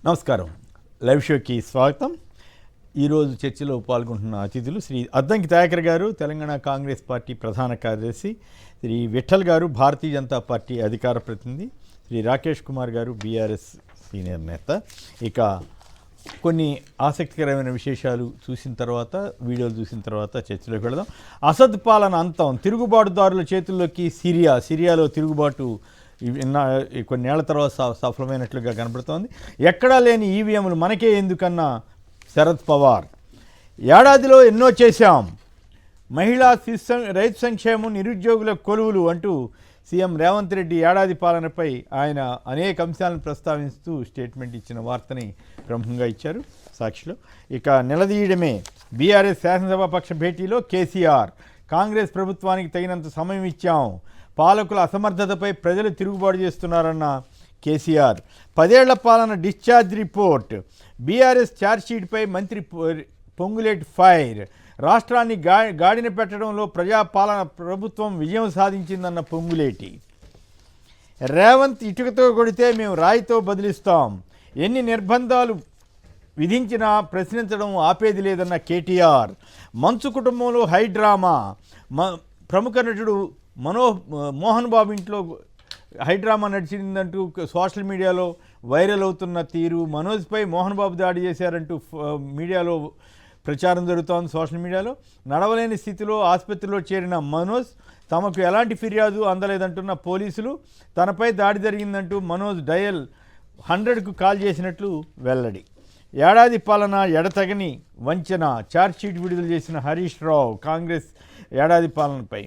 నమస్కారం. లైవ్ షోకి స్వాగతం. ఈరోజు చర్చలో పాల్గొంటున్న అతిథులు శ్రీ అద్దంకి దయాకర్ గారు, తెలంగాణ కాంగ్రెస్ పార్టీ ప్రధాన కార్యదర్శి, శ్రీ విఠల్ గారు, భారతీయ జనతా పార్టీ అధికార ప్రతినిధి, శ్రీ రాకేష్ కుమార్ గారు, బీఆర్ఎస్ సీనియర్ నేత. ఇక కొన్ని ఆసక్తికరమైన విశేషాలు చూసిన తర్వాత, వీడియోలు చూసిన తర్వాత చర్చలోకి వెళదాం. అసద్ పాలన అంతం, తిరుగుబాటుదారుల చేతుల్లోకి సిరియాలో తిరుగుబాటు కొన్నేళ్ల తర్వాత సఫలమైనట్లుగా కనబడుతోంది. ఎక్కడా లేని ఈవీఎంలు మనకే ఎందుకన్నా శరద్ పవార్. ఏడాదిలో ఎన్నో చేశాం, మహిళా రైతు సంక్షేమం, నిరుద్యోగుల కొలువులు అంటూ సీఎం రేవంత్ రెడ్డి ఏడాది పాలనపై ఆయన అనేక అంశాలను ప్రస్తావిస్తూ స్టేట్మెంట్ ఇచ్చిన వార్తని ప్రముఖంగా ఇచ్చారు సాక్షిలో. ఇక నిలదీయడమే బీఆర్ఎస్ శాసనసభాపక్ష భేటీలో కేసీఆర్, కాంగ్రెస్ ప్రభుత్వానికి తగినంత సమయం ఇచ్చాం, పాలకుల అసమర్థతపై ప్రజలు తిరుగుబాటు చేస్తున్నారన్న కేసీఆర్, 10 ఏళ్ల పాలన డిశ్చార్జ్ రిపోర్ట్, బీఆర్ఎస్ ఛార్జ్షీట్పై మంత్రి పొంగులేటి ఫైర్, రాష్ట్రాన్ని గాడిన పెట్టడంలో ప్రజాపాలన ప్రభుత్వం విజయం సాధించిందన్న పొంగులేటి, రేవంత్ ఇటుకతో కొడితే మేము రాయితో బదిలిస్తాం, ఎన్ని నిర్బంధాలు విధించినా ప్రశ్నించడం ఆపేది లేదన్న కేటీఆర్, మంచు కుటుంబంలో హైడ్రామా, ప్రముఖ నటుడు మోహన్ బాబు ఇంట్లో హైడ్రామా నడిచిందంటూ సోషల్ మీడియాలో వైరల్ అవుతున్న తీరు, మనోజ్పై మోహన్ బాబు దాడి చేశారంటూ మీడియాలో ప్రచారం జరుగుతోంది. సోషల్ మీడియాలో నడవలేని స్థితిలో ఆసుపత్రిలో చేరిన మనోజ్, తమకు ఎలాంటి ఫిర్యాదు అందలేదంటున్న పోలీసులు, తనపై దాడి జరిగిందంటూ మనోజ్ డయల్ 100కు కాల్ చేసినట్లు వెల్లడి. ఏడాది పాలన ఎడతగని వంచన, ఛార్జ్షీట్ విడుదల చేసిన హరీష్ రావు, కాంగ్రెస్ ఏడాది పాలనపై,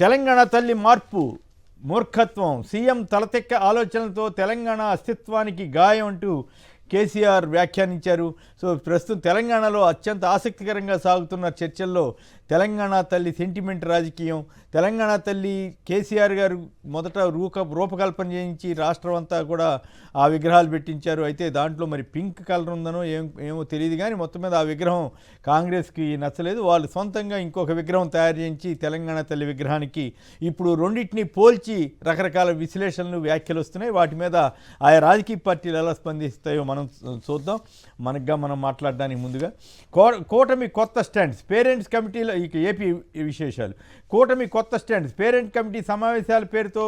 తెలంగాణ తల్లి మార్పు మూర్ఖత్వం, సీఎం తలతెక్క ఆలోచనలతో తెలంగాణ అస్తిత్వానికి గాయం అంటూ కేసీఆర్ వ్యాఖ్యానించారు. సో ప్రస్తుతం తెలంగాణలో అత్యంత ఆసక్తికరంగా సాగుతున్న చర్చల్లో తెలంగాణ తల్లి సెంటిమెంట్ రాజకీయం, తెలంగాణ తల్లి కేసీఆర్ గారు మొదట రూపకల్పన చేయించి రాష్ట్రం అంతా కూడా ఆ విగ్రహాలు పెట్టించారు. అయితే దాంట్లో మరి పింక్ కలర్ ఉందనో ఏమో తెలియదు, కానీ మొత్తం మీద ఆ విగ్రహం కాంగ్రెస్కి నచ్చలేదు. వాళ్ళు సొంతంగా ఇంకొక విగ్రహం తయారు చేయించి తెలంగాణ తల్లి విగ్రహానికి ఇప్పుడు రెండింటినీ పోల్చి రకరకాల విశ్లేషణలు, వ్యాఖ్యలు వస్తున్నాయి. వాటి మీద ఆయా రాజకీయ పార్టీలు ఎలా స్పందిస్తాయో మనం చూద్దాం. మనం మాట్లాడడానికి ముందుగా కూటమి కొత్త స్టాండ్స్, పేరెంట్స్ కమిటీలో ఇక ఏపీ విశేషాలు. కూటమి కొత్త స్టాండ్స్, పేరెంట్ కమిటీ సమావేశాల పేరుతో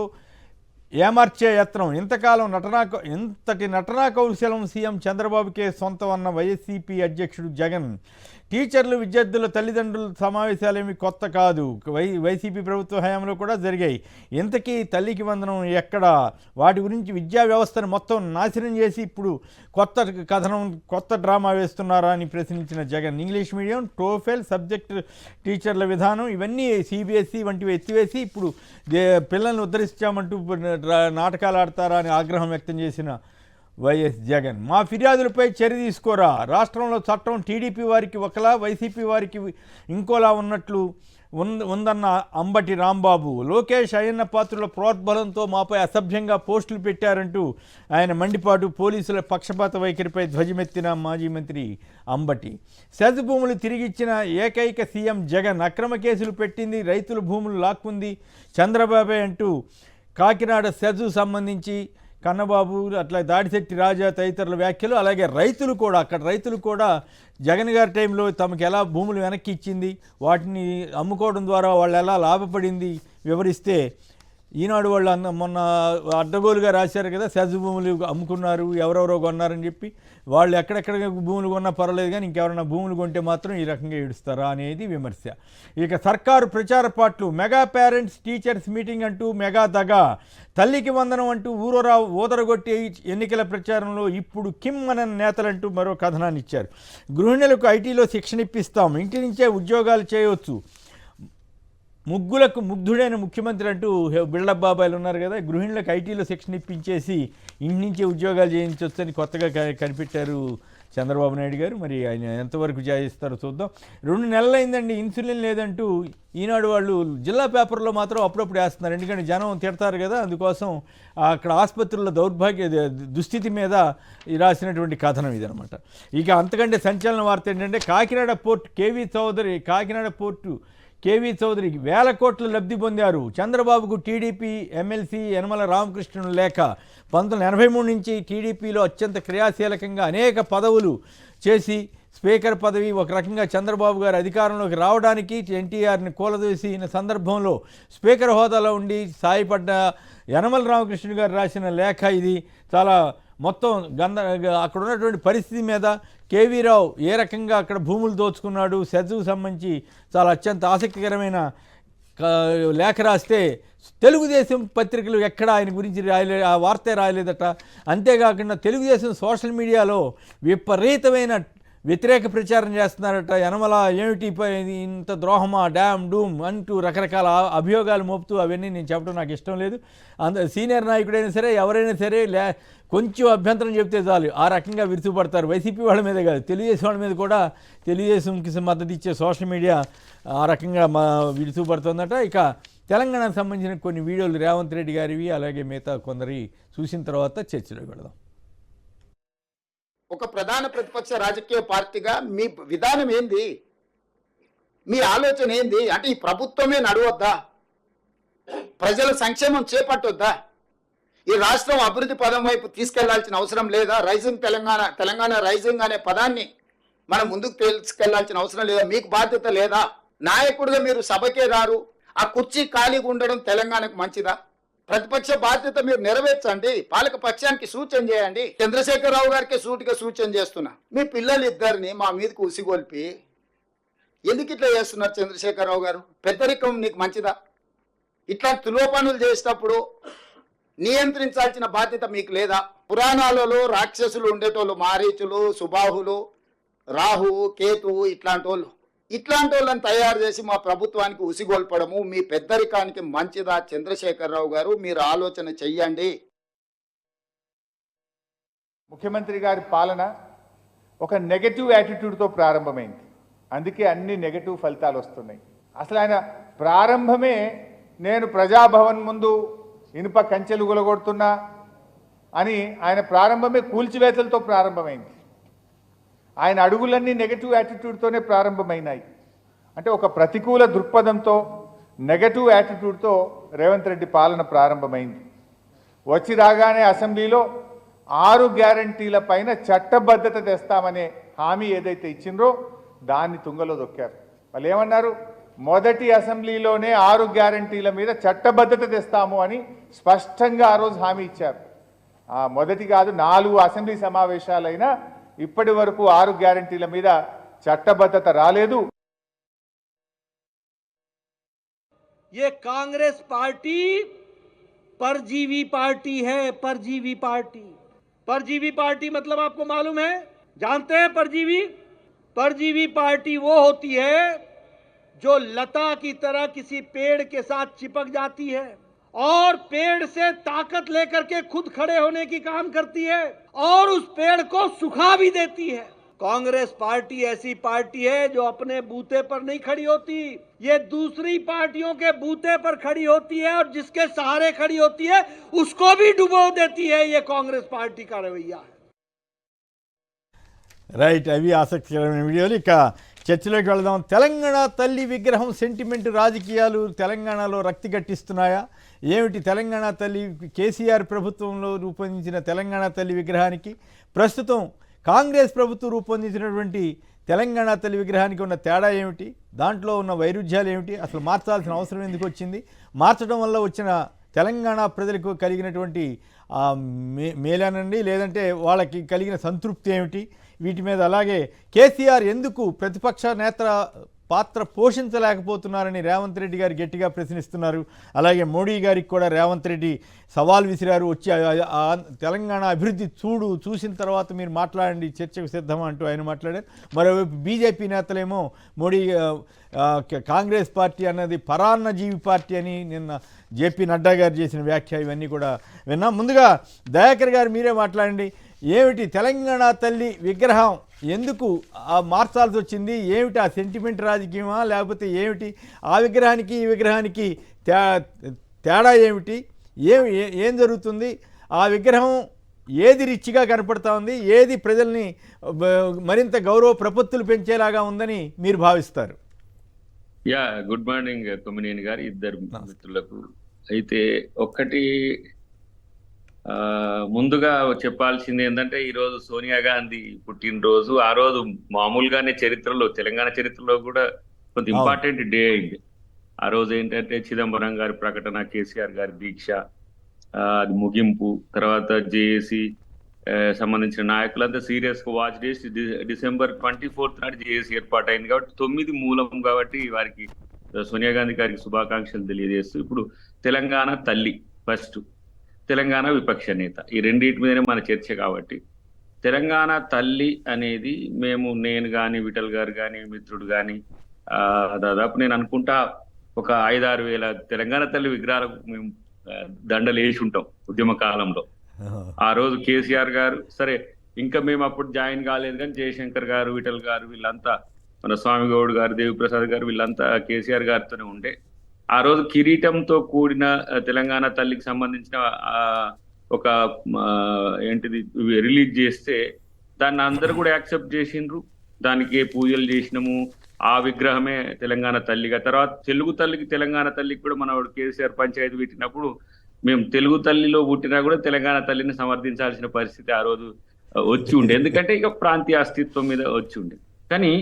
ఏమార్చే యత్నం, ఇంతటి నటనా కౌశలం సీఎం చంద్రబాబుకే సొంతం అన్న వైసీపీ అధ్యక్షుడు జగన్. టీచర్లు, విద్యార్థుల తల్లిదండ్రుల సమావేశాలేమి కొత్త కాదు, వైసీపీ ప్రభుత్వ హయాంలో కూడా జరిగాయి. ఇంతకీ తల్లికి వందనం ఎక్కడ? వాటి గురించి విద్యా వ్యవస్థను మొత్తం నాశనం చేసి ఇప్పుడు కొత్త కథనం, కొత్త డ్రామా వేస్తున్నారా అని ప్రశ్నించిన Jagan, English medium, TOEFL subject టీచర్ల విధానం ఇవన్నీ సిబిఎస్ఈ వంటివి ఎత్తివేసి ఇప్పుడు పిల్లల్ని ఉద్ధరిస్తామంటూ నాటకాలు ఆడతారా అని ఆగ్రహం వ్యక్తం చేసిన వైఎస్ జగన్. మా ఫిర్యాదులపై చర్య తీసుకోరా, రాష్ట్రంలో చట్టం టీడీపీ వారికి ఒకలా, వైసీపీ వారికి ఇంకోలా ఉన్నట్లు ఉందన్న అంబటి రాంబాబు. లోకేష్, అయ్యన్న పాత్రుల ప్రోద్బలంతో మాపై అసభ్యంగా పోస్టులు పెట్టారంటూ ఆయన మండిపాటు. పోలీసుల పక్షపాత వైఖరిపై ధ్వజమెత్తిన మాజీ మంత్రి అంబటి. సెజ్ భూములు తిరిగిచ్చిన ఏకైక సీఎం జగన్, అక్రమ కేసులు పెట్టింది, రైతుల భూములు లాక్కుంది చంద్రబాబే అంటూ కాకినాడ సెజ్కు సంబంధించి కన్నబాబు, అట్లా దాడిశెట్టి రాజా తదితరుల వ్యాఖ్యలు. అలాగే అక్కడ రైతులు కూడా జగన్ గారి టైంలో తమకు ఎలా భూములు వెనక్కి ఇచ్చింది, వాటిని అమ్ముకోవడం ద్వారా వాళ్ళు ఎలా లాభపడింది వివరిస్తే, ఈనాడు వాళ్ళు మొన్న అడ్డగోలుగా రాశారు కదా, సెజ్ భూములు అమ్ముకున్నారు, ఎవరెవరో కొన్నారని చెప్పి. వాళ్ళు ఎక్కడెక్కడ భూములు కొన్నా పర్వాలేదు, కానీ ఇంకెవరన్నా భూములు కొంటే మాత్రం ఈ రకంగా ఏడుస్తారా అనేది విమర్శ. ఇక సర్కారు ప్రచార పాటలు, మెగా పేరెంట్స్ టీచర్స్ మీటింగ్ అంటూ మెగా దగా, తల్లికి వందనం అంటూ ఊదరగొట్టి ఎన్నికల ప్రచారంలో ఇప్పుడు కిమ్ అనే నేతలంటూ మరో కథనాన్ని ఇచ్చారు. గృహిణులకు ఐటీలో శిక్షణ ఇప్పిస్తాం, ఇంటి నుంచే ఉద్యోగాలు చేయవచ్చు, ముగ్ధుడైన ముఖ్యమంత్రి అంటూ బిల్డప్ బాబాయిలు ఉన్నారు కదా, గృహిణులకు ఐటీలో శిక్షణ ఇప్పించేసి ఇంటి నుంచే ఉద్యోగాలు చేయించవచ్చని కొత్తగా కనిపెట్టారు చంద్రబాబు నాయుడు గారు. మరి ఆయన ఎంతవరకు చేయిస్తారో చూద్దాం. 2 నెలలైందండి ఇన్సులిన్ లేదంటూ ఈనాడు వాళ్ళు జిల్లా పేపర్లో మాత్రం అప్పుడప్పుడు వేస్తున్నారు, ఎందుకంటే జనం తిడతారు కదా, అందుకోసం అక్కడ ఆసుపత్రుల దుస్థితి మీద రాసినటువంటి కథనం ఇదనమాట. ఇక అంతకంటే సంచలన వార్త ఏంటంటే కాకినాడ పోర్టు కేవీ చౌదరికి వేల కోట్ల లబ్ధి పొందారు. చంద్రబాబుకు టీడీపీ ఎమ్మెల్సీ యనమల రామకృష్ణుని లేఖ. 1983 నుంచి టీడీపీలో అత్యంత క్రియాశీలకంగా అనేక పదవులు చేసి స్పీకర్ పదవి ఒక రకంగా చంద్రబాబు గారు అధికారంలోకి రావడానికి ఎన్టీఆర్ని కూలదోసిన సందర్భంలో స్పీకర్ హోదాలో ఉండి సాయపడ్డ యనమల రామకృష్ణుడు గారు రాసిన లేఖ ఇది. చాలా మొత్తం అక్కడ ఉన్నటువంటి పరిస్థితి మీద కేవీ రావు ఏ రకంగా అక్కడ భూములు దోచుకున్నాడు, సెజ్కు సంబంధించి చాలా అత్యంత ఆసక్తికరమైన లేఖ రాస్తే తెలుగుదేశం పత్రికలు ఎక్కడ ఆయన గురించి ఆ వార్తే రాయలేదట. అంతేకాకుండా తెలుగుదేశం సోషల్ మీడియాలో విపరీతమైన వ్యతిరేక ప్రచారం చేస్తున్నారట. యనమల ఏమిటి ఇంత ద్రోహమా, డ్యామ్ డూమ్ అంటూ రకరకాల అభియోగాలు మోపుతూ అవన్నీ నేను చెప్పడం నాకు ఇష్టం లేదు. సీనియర్ నాయకుడైనా సరే ఎవరైనా సరే కొంచెం అభ్యంతరం చెప్తే చాలు ఆ రకంగా విరుచుపడతారు. వైసీపీ వాళ్ళ మీద కాదు, తెలుగుదేశం వాళ్ళ మీద కూడా తెలుగుదేశంకి మద్దతు ఇచ్చే సోషల్ మీడియా ఆ రకంగా విరుచుపడుతుందట. ఇక తెలంగాణకు సంబంధించిన కొన్ని వీడియోలు రేవంత్ రెడ్డి గారివి అలాగే మిగతా కొందరి చూసిన తర్వాత చర్చలోకి వెళదాం. ఒక ప్రధాన ప్రతిపక్ష రాజకీయ పార్టీగా మీ విధానం ఏంది, మీ ఆలోచన ఏంది? అంటే ఈ ప్రభుత్వమే నడవద్దా, ప్రజల సంక్షేమం చేపట్టొద్దా, ఈ రాష్ట్రం అభివృద్ధి పదం వైపు తీసుకెళ్లాల్సిన అవసరం లేదా? రైజింగ్ తెలంగాణ రైజింగ్ అనే పదాన్ని మనం ముందుకు తీసుకెళ్లాల్సిన అవసరం లేదా? మీకు బాధ్యత లేదా? నాయకుడిగా మీరు సభకే రారు, ఆ కుర్చీ ఖాళీగా ఉండడం తెలంగాణకు మంచిదా? ప్రతిపక్ష బాధ్యత మీరు నెరవేర్చండి, పాలక పక్షానికి సూచన చేయండి. చంద్రశేఖరరావు గారికి సూటిగా సూచన చేస్తున్నా, మీ పిల్లలు ఇద్దరిని మా మీదకి ఉసిగొల్పి ఎందుకు ఇట్లా చేస్తున్నారు చంద్రశేఖరరావు గారు? పెద్దరికం నీకు మంచిదా? ఇట్లా తులోపనులు చేసేటప్పుడు నియంత్రించాల్సిన బాధ్యత మీకు లేదా? పురాణాలలో రాక్షసులు ఉండేటోళ్ళు, మారీచులు, సుబాహులు, రాహువు, కేతువు, ఇట్లాంటి వాళ్ళని తయారు చేసి మా ప్రభుత్వానికి ఉసిగొల్పడము మీ పెద్దరికానికి మంచిదా? చంద్రశేఖరరావు గారు మీరు ఆలోచన చెయ్యండి. ముఖ్యమంత్రి గారి పాలన ఒక నెగటివ్ యాటిట్యూడ్తో ప్రారంభమైంది, అందుకే అన్ని నెగటివ్ ఫలితాలు వస్తున్నాయి. అసలు ఆయన ప్రారంభమే నేను ప్రజాభవన్ ముందు ఇనుప కంచెలు గులగొడుతున్నా అని ఆయన ప్రారంభమే కూల్చివేతలతో ప్రారంభమైంది. ఆయన అడుగులన్నీ నెగటివ్ యాటిట్యూడ్తోనే ప్రారంభమైనాయి. అంటే ఒక ప్రతికూల దృక్పథంతో నెగటివ్ యాటిట్యూడ్తో రేవంత్ రెడ్డి పాలన ప్రారంభమైంది. వచ్చి రాగానే అసెంబ్లీలో 6 గ్యారంటీల పైన చట్టబద్ధత తెస్తామనే హామీ ఏదైతే ఇచ్చిండ్రో దాన్ని తుంగలో దొక్కారు. వాళ్ళు ఏమన్నారు? మొదటి అసెంబ్లీలోనే 6 గ్యారంటీల మీద చట్టబద్ధత తెస్తాము అని స్పష్టంగా ఆ రోజు హామీ ఇచ్చారు. మొదటి కాదు 4 అసెంబ్లీ సమావేశాలైనా ఇప్పటి వరకు 6 గ్యారంటీల మీద చట్టబద్ధత రాలేదు. ये कांग्रेस पार्टी परजीवी पार्टी है, परजीवी पार्टी। परजीवी पार्टी मतलब आपको मालूम है, जानते हैं? परजीवी पार्टी वो होती है जो लता की तरह किसी पेड़ के साथ चिपक जाती है और पेड़ से ताकत लेकर के खुद खड़े होने की काम करती है और उस पेड़ को सुखा भी देती है। कांग्रेस पार्टी ऐसी पार्टी है जो अपने बूते पर नहीं खड़ी होती, ये दूसरी पार्टियों के बूते पर खड़ी होती है और जिसके सहारे खड़ी होती है उसको भी डुबो देती है। ये कांग्रेस पार्टी का रवैया है। రైట్, అవి ఆసక్తికరమైన వీడియోలు. ఇక చర్చలోకి వెళదాం. తెలంగాణ తల్లి విగ్రహం సెంటిమెంట్ రాజకీయాలు తెలంగాణలో రక్తి గట్టిస్తున్నాయా? ఏమిటి తెలంగాణ తల్లి? కేసీఆర్ ప్రభుత్వంలో రూపొందించిన తెలంగాణ తల్లి విగ్రహానికి ప్రస్తుతం కాంగ్రెస్ ప్రభుత్వం రూపొందించినటువంటి తెలంగాణ తల్లి విగ్రహానికి ఉన్న తేడా ఏమిటి? దాంట్లో ఉన్న వైరుధ్యాలు ఏమిటి? అసలు మార్చాల్సిన అవసరం ఎందుకు వచ్చింది? మార్చడం వల్ల వచ్చిన తెలంగాణ ప్రజలకు కలిగినటువంటి మేలేనండి, లేదంటే వాళ్ళకి కలిగిన సంతృప్తి ఏమిటి? వీటి మీద అలాగే కేసీఆర్ ఎందుకు ప్రతిపక్ష నేత పాత్ర పోషించలేకపోతున్నారని రేవంత్ రెడ్డి గారు గట్టిగా ప్రశ్నిస్తున్నారు. అలాగే మోడీ గారికి కూడా రేవంత్ రెడ్డి సవాల్ విసిరారు. వచ్చి తెలంగాణ అభివృద్ధి చూసిన తర్వాత మీరు మాట్లాడండి, చర్చకు సిద్ధం అంటూ ఆయన మాట్లాడారు. మరోవైపు బీజేపీ నేతలేమో మోడీ కాంగ్రెస్ పార్టీ అన్నది పరాన్నజీవి పార్టీ అని నిన్న జేపీ నడ్డా గారు చేసిన వ్యాఖ్య, ఇవన్నీ కూడా విన్నాం. ముందుగా దయాకర్ గారు మీరే మాట్లాడండి. ఏమిటి తెలంగాణ తల్లి విగ్రహం ఎందుకు మార్చాల్సి వచ్చింది? ఏమిటి ఆ సెంటిమెంట్ రాజకీయమా, లేకపోతే ఏమిటి? ఆ విగ్రహానికి ఈ విగ్రహానికి తేడా ఏమిటి? ఏం జరుగుతుంది? ఆ విగ్రహం ఏది రిచ్గా కనపడతా ఉంది, ఏది ప్రజల్ని మరింత గౌరవ ప్రపత్తులు పెంచేలాగా ఉందని మీరు భావిస్తారు? యా గుడ్ మార్నింగ్ కొమ్మినేని గారు, ఇద్దరు మిత్రులకు. అయితే ఒక్కటి ముందుగా చెప్పాల్సింది ఏంటంటే, ఈరోజు సోనియా గాంధీ పుట్టినరోజు. ఆ రోజు మామూలుగానే చరిత్రలో, తెలంగాణ చరిత్రలో కూడా కొంత ఇంపార్టెంట్ డే అయింది. ఆ రోజు ఏంటంటే చిదంబరం గారి ప్రకటన, కేసీఆర్ గారి దీక్ష, అది ముగింపు, తర్వాత జేఏసీ సంబంధించిన నాయకులంతా సీరియస్ గా వాచ్ చేసి December 24 నాడు జేఏసీ ఏర్పాటు అయింది కాబట్టి 9 మూలం కాబట్టి వారికి సోనియా గాంధీ గారికి శుభాకాంక్షలు తెలియజేస్తూ, ఇప్పుడు తెలంగాణ తల్లి ఫస్ట్, తెలంగాణ విపక్ష నేత, ఈ రెండింటి మీదనే మన చర్చ కాబట్టి తెలంగాణ తల్లి అనేది నేను కానీ విఠల్ గారు కానీ మిత్రుడు కానీ దాదాపు నేను అనుకుంటా ఒక 5-6 వేల తెలంగాణ తల్లి విగ్రహాలకు మేము దండలు వేసి ఉంటాం ఉద్యమ కాలంలో. ఆ రోజు కేసీఆర్ గారు, సరే ఇంకా మేము అప్పుడు జాయిన్ కాలేదు కానీ జయశంకర్ గారు, విఠల్ గారు, వీళ్ళంతా, మన స్వామి గౌడ్ గారు, దేవిప్రసాద్ గారు, వీళ్ళంతా కేసీఆర్ గారితోనే ఉండే. ఆ రోజు కిరీటంతో కూడిన తెలంగాణ తల్లికి సంబంధించిన ఒక ఏంటిది రిలీజ్ చేస్తే దాన్ని అందరూ కూడా యాక్సెప్ట్ చేసిండ్రు. దానికి పూజలు చేసినాము. ఆ విగ్రహమే తెలంగాణ తల్లిగా. తర్వాత తెలుగు తల్లికి, తెలంగాణ తల్లికి కూడా మన కేసీఆర్ పంచాయతీ పెట్టినప్పుడు మేము తెలుగు తల్లిలో పుట్టినా కూడా తెలంగాణ తల్లిని సమర్థించాల్సిన పరిస్థితి ఆ రోజు వచ్చి ఉండే. ఎందుకంటే ఇక ప్రాంతీయ అస్తిత్వం మీద వచ్చి ఉండే. కానీ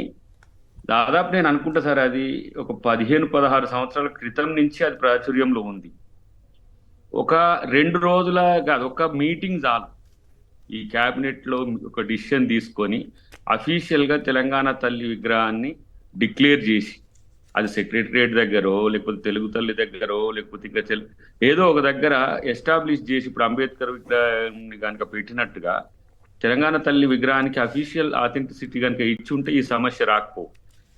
దాదాపు నేను అనుకుంటా సార్, అది ఒక 15-16 సంవత్సరాల క్రితం నుంచి అది ప్రాచుర్యంలో ఉంది. ఒక 2 రోజుల కాదు, ఒక మీటింగ్ చాలు ఈ క్యాబినెట్ లో ఒక డిసిషన్ తీసుకొని అఫీషియల్ గా తెలంగాణ తల్లి విగ్రహాన్ని డిక్లేర్ చేసి, అది సెక్రటరియట్ దగ్గరో లేకపోతే తెలుగు తల్లి దగ్గరో లేకపోతే ఇంకా ఏదో ఒక దగ్గర ఎస్టాబ్లిష్ చేసి, ఇప్పుడు అంబేద్కర్ విగ్రహాన్ని కనుక పెట్టినట్టుగా తెలంగాణ తల్లి విగ్రహానికి అఫీషియల్ ఆథెంటిసిటీ కనుక ఇచ్చి ఉంటే ఈ సమస్య రాకపో.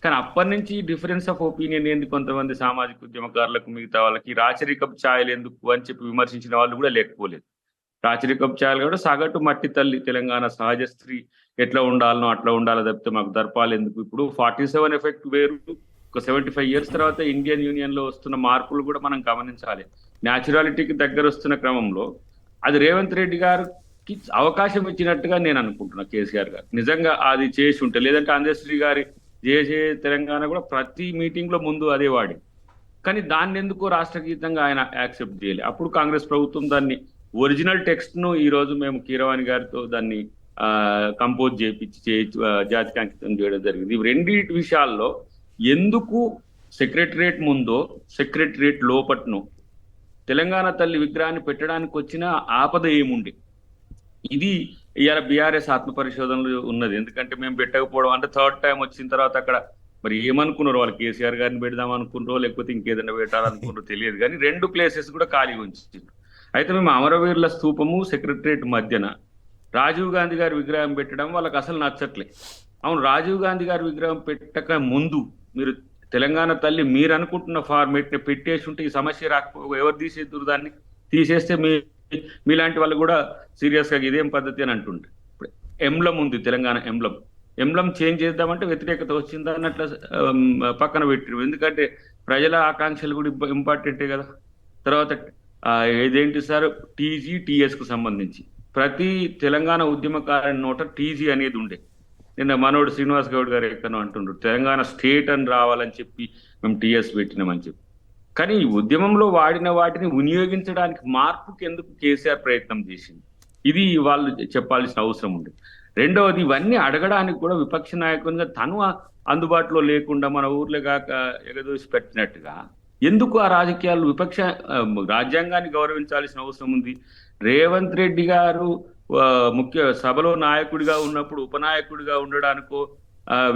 కానీ అప్పటి నుంచి డిఫరెన్స్ ఆఫ్ ఒపీనియన్ ఏంది, కొంతమంది సామాజిక ఉద్యమకారులకు, మిగతా వాళ్ళకి రాచరికపు ఛాయలు ఎందుకు అని చెప్పి విమర్శించిన వాళ్ళు కూడా లేకపోలేదు. రాచరికపు ఛాయలు కూడా సగటు మట్టి తల్లి తెలంగాణ సహజ స్త్రీ ఎట్లా ఉండాలనో అట్లా ఉండాలో తప్పితే మాకు దర్పాలు ఎందుకు. ఇప్పుడు 47 ఎఫెక్ట్ వేరు, ఒక 75 years తర్వాత ఇండియన్ యూనియన్ లో వస్తున్న మార్పులు కూడా మనం గమనించాలి. న్యాచురాలిటీకి దగ్గర వస్తున్న క్రమంలో అది రేవంత్ రెడ్డి గారికి అవకాశం ఇచ్చినట్టుగా నేను అనుకుంటున్నా. కేసీఆర్ గారు నిజంగా అది చేసి ఉంటే, లేదంటే అందశ్రీ గారి జేజే తెలంగాణ కూడా ప్రతి మీటింగ్ లో ముందు అదే వాడి. కానీ దాన్ని ఎందుకు రాష్ట్ర గీతంగా ఆయన యాక్సెప్ట్ చేయాలి. అప్పుడు కాంగ్రెస్ ప్రభుత్వం దాన్ని ఒరిజినల్ టెక్స్ట్ ను ఈ రోజు మేము కీరవాణి గారితో దాన్ని కంపోజ్ చేయించి జాతికి అంకితం చేయడం జరిగింది. ఈ రెండింటి విషయాల్లో ఎందుకు సెక్రటరియట్ ముందో సెక్రటరియట్ లోపట్నో తెలంగాణ తల్లి విగ్రహాన్ని పెట్టడానికి వచ్చిన ఆపద ఏముండే, ఇది ఇవాళ బీఆర్ఎస్ ఆత్మపరిశోధనలు ఉన్నది. ఎందుకంటే మేము పెట్టకపోవడం అంటే థర్డ్ టైం వచ్చిన తర్వాత అక్కడ మరి ఏమనుకున్నారు వాళ్ళు, కేసీఆర్ గారిని పెడదాం అనుకున్నారో లేకపోతే ఇంకేదైనా పెట్టాలనుకున్నారో తెలియదు. కానీ 2 places కూడా ఖాళీ ఉంచారు. అయితే మేము అమరవీరుల స్తూపము సెక్రటరియట్ మధ్యన రాజీవ్ గాంధీ గారి విగ్రహం పెట్టడం వాళ్ళకి అసలు నచ్చట్లే. అవును, రాజీవ్ గాంధీ గారి విగ్రహం పెట్టక ముందు మీరు తెలంగాణ తల్లి మీరు అనుకుంటున్న ఫార్మేట్ ని పెట్టేసి ఉంటే ఈ సమస్య రాకపో, ఎవరు తీసేద్దరు దాన్ని. తీసేస్తే మీలాంటి వాళ్ళు కూడా సీరియస్ గా ఇదేం పద్ధతి అని అంటుండే. ఇప్పుడు ఎంబ్లం ఉంది, తెలంగాణ ఎంబ్లం చేంజ్ చేద్దామంటే వ్యతిరేకత వచ్చిందా అన్నట్ల పక్కన పెట్టిరు. ఎందుకంటే ప్రజల ఆకాంక్షలు కూడా ఇంపార్టెంటే కదా. తర్వాత ఇదేంటి సార్, టీఎస్ కు సంబంధించి ప్రతి తెలంగాణ ఉద్యమకారుని నోట టీజీ అనేది ఉండే. నిన్న మనోడు శ్రీనివాస్ గౌడ్ గారు ఎక్కడో అంటుండ్రు తెలంగాణ స్టేట్ అని రావాలని చెప్పి మేము టీఎస్ పెట్టినామని చెప్పి. కానీ ఈ ఉద్యమంలో వాడిన వాటిని వినియోగించడానికి మార్పుకి ఎందుకు కేసీఆర్ ప్రయత్నం చేసింది, ఇది వాళ్ళు చెప్పాల్సిన అవసరం ఉంది. రెండవది, ఇవన్నీ అడగడానికి కూడా విపక్ష నాయకునిగా తను అందుబాటులో లేకుండా మన ఊర్లో కాక ఎగదోసి పెట్టినట్టుగా ఎందుకు ఆ రాజకీయాలు రాజ్యాంగాన్ని గౌరవించాల్సిన అవసరం ఉంది. రేవంత్ రెడ్డి గారు ముఖ్య సభలో నాయకుడిగా ఉన్నప్పుడు ఉపనాయకుడిగా ఉండడానికో